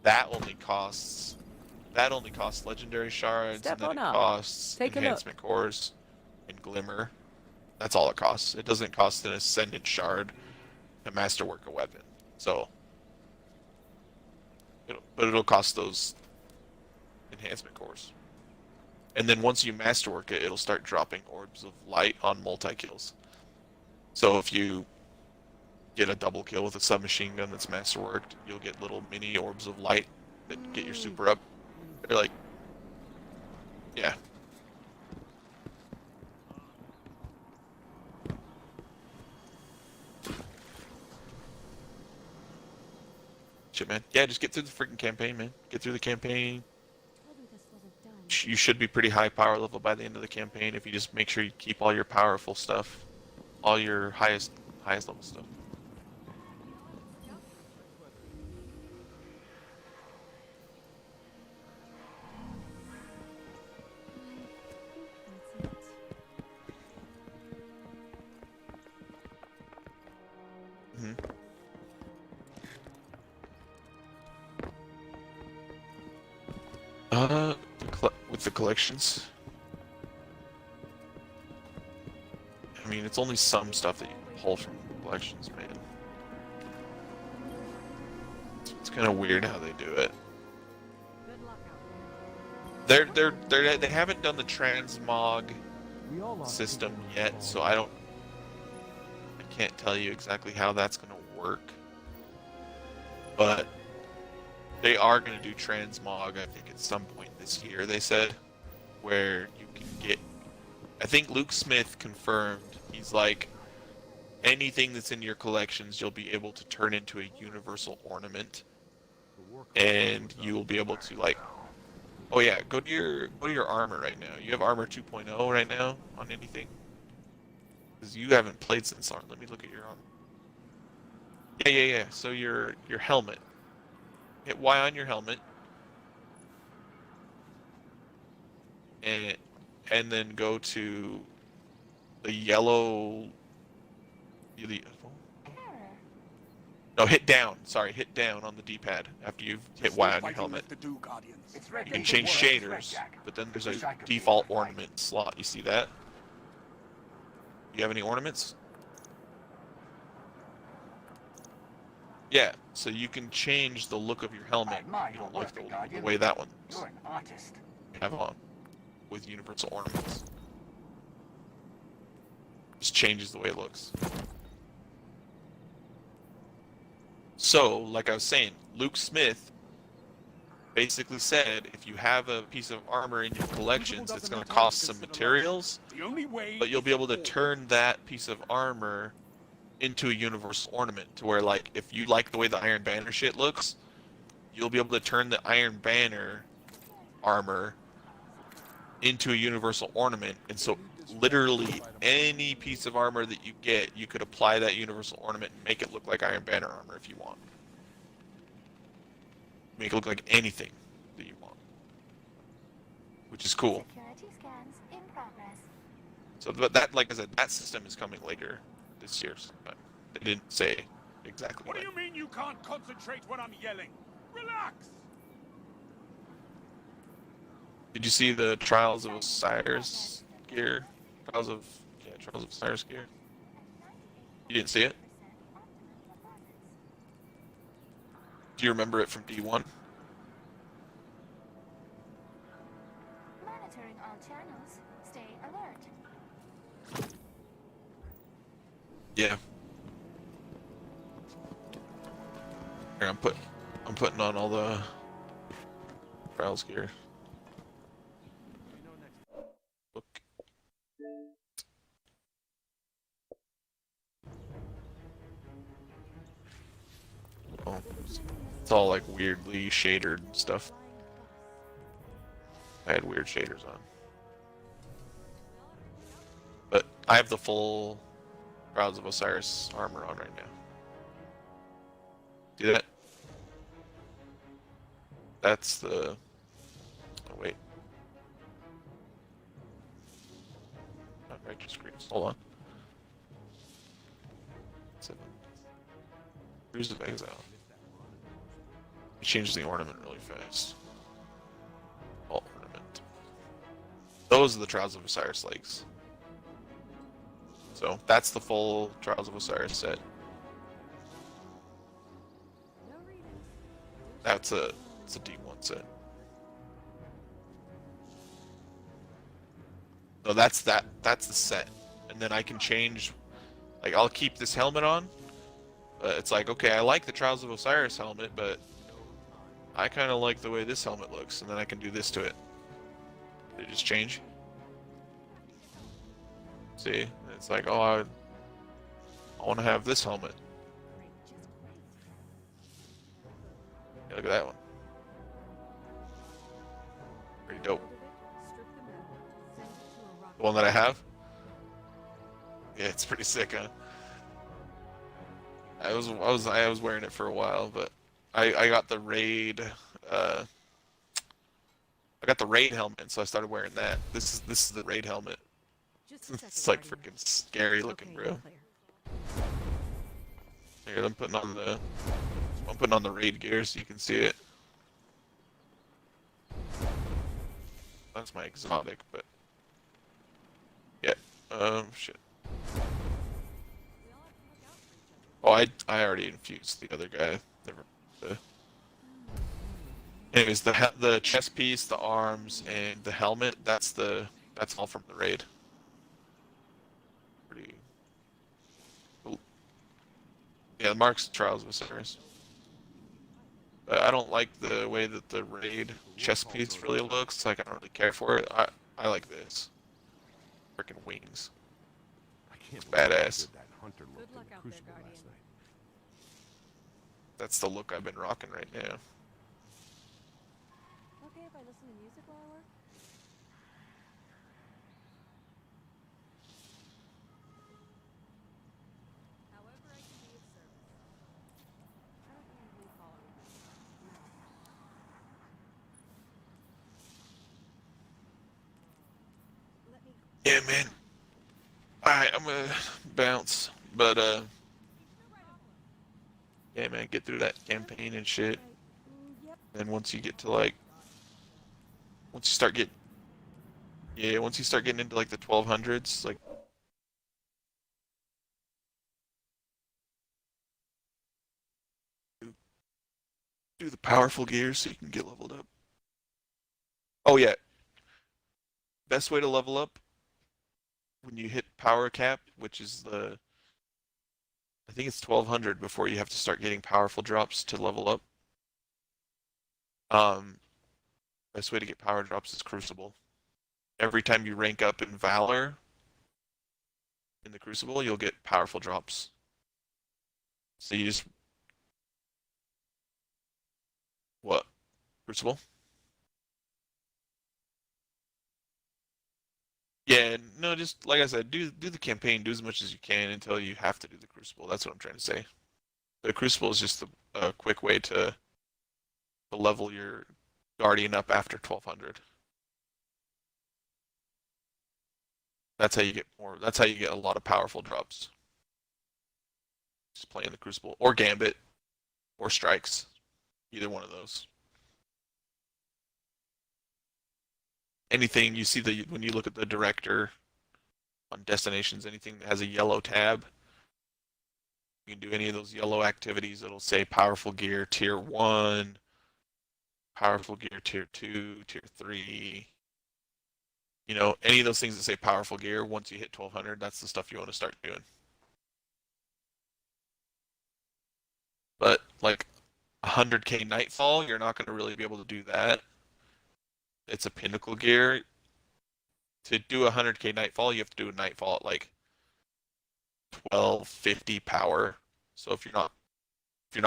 that only costs legendary shards, and then it costs enhancement cores and glimmer. That's all it costs. It doesn't cost an Ascendant Shard to masterwork a weapon. So, it'll cost those enhancement cores. And then once you masterwork it, it'll start dropping orbs of light on multi-kills. So if you get a double kill with a submachine gun that's masterworked, you'll get little mini orbs of light that get your super up. They're yeah. Shit, man. Yeah, just get through the freaking campaign, man. Get through the campaign. You should be pretty high power level by the end of the campaign if you just make sure you keep all your powerful stuff, all your highest level stuff. with the collections. I mean, it's only some stuff that you can pull from collections, man. It's kind of weird how they do it. They haven't done the transmog system yet, so I can't tell you exactly how that's going to work. But they are going to do transmog, I think, at some point this year, they said, where you can get... I think Luke Smith confirmed, he's like, anything that's in your collections, you'll be able to turn into a universal ornament. And you will be able to, like... Oh yeah, go to your armor right now. You have armor 2.0 right now on anything? Because you haven't played since armor. Let me look at your armor. Yeah. So your helmet. Hit Y on your helmet. And then go to the yellow... No, hit down. Sorry, hit down on the D-pad after you've hit Y on your helmet. You can change shaders, but then there's a default ornament slot. You see that? Do you have any ornaments? Yeah, so you can change the look of your helmet. You don't like the way that one looks. Have on with universal ornaments. Just changes the way it looks. So, like I was saying, Luke Smith basically said if you have a piece of armor in your collections, it's going to cost some materials, but you'll be able to turn that piece of armor into a universal ornament to where, like, if you like the way the Iron Banner shit looks, you'll be able to turn the Iron Banner armor into a universal ornament. And so literally any piece of armor that you get, you could apply that universal ornament and make it look like Iron Banner armor if you want. Make it look like anything that you want, which is cool. Security scans in progress. So, but that, like I said, that system is coming later this year. But they didn't say exactly. What do you mean you can't concentrate when I'm yelling? Relax. Did you see the Trials of Osiris gear? Trials of Osiris gear. You didn't see it? Do you remember it from D1? Monitoring all channels. Stay alert. Yeah. Here, I'm putting on all the Trials gear. Oh, it's all like weirdly shadered stuff. I had weird shaders on. But I have the full Trials of Osiris armor on right now. See that? That's the... Oh, wait. Not Righteous Screams. Hold on. 7. Cruise of Exile. It changes the ornament really fast. All ornament. Those are the Trials of Osiris legs. So that's the full Trials of Osiris set. It's a D1 set. No, that's the set. And then I can change, like, I'll keep this helmet on. It's like, okay, I like the Trials of Osiris helmet, but I kind of like the way this helmet looks, and then I can do this to it. They just change. See? It's like, oh, I want to have this helmet. Yeah, look at that one. Pretty dope. The one that I have? Yeah, it's pretty sick, huh? I was wearing it for a while, but I got the raid I got the raid helmet, so I started wearing that. This is the raid helmet. It's like freaking scary looking, bro. Here, I'm putting on the raid gear so you can see it. That's my exotic, but yeah. Shit. Oh, I already infused the other guy. Anyways, the chest piece, the arms, and the helmet. That's all from the raid. Pretty. Cool. Yeah, Mark's Trials of Osiris. But I don't like the way that the raid chest piece really looks. Like, I don't really care for it. I like this. Freaking wings. It's badass. That's the look I've been rocking right now. Okay if I listen to music while I work? However I can be of service. I don't usually follow no. Let me... Yeah, man. Alright, I'm gonna bounce. But, yeah, man, get through that campaign and shit. And once you get to, like, once you start getting into, like, the 1200s, like, do the powerful gear so you can get leveled up. Oh, yeah. Best way to level up when you hit power cap, which is I think it's 1200 before you have to start getting powerful drops to level up. Best way to get power drops is Crucible. Every time you rank up in Valor in the Crucible, you'll get powerful drops. So you just... What? Crucible? Yeah, no, just like I said, do the campaign, do as much as you can until you have to do the Crucible. That's what I'm trying to say. The Crucible is just a quick way to level your Guardian up after 1200. That's how you get more. That's how you get a lot of powerful drops. Just playing the Crucible or Gambit or Strikes, either one of those. Anything you see when you look at the director on destinations, anything that has a yellow tab, you can do any of those yellow activities. It'll say powerful gear tier 1, powerful gear tier 2, tier 3. You know, any of those things that say powerful gear, once you hit 1200, that's the stuff you want to start doing. But like 100k Nightfall, you're not going to really be able to do that. It's a pinnacle gear. To do 100k Nightfall, you have to do a Nightfall at like 1250 power. So if you're not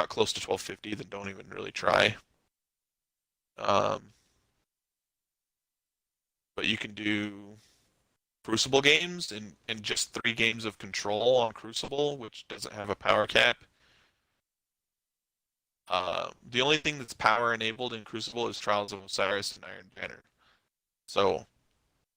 close to 1250, then don't even really try. But you can do Crucible games and just 3 games of Control on Crucible, which doesn't have a power cap. The only thing that's power enabled in Crucible is Trials of Osiris and Iron Banner. So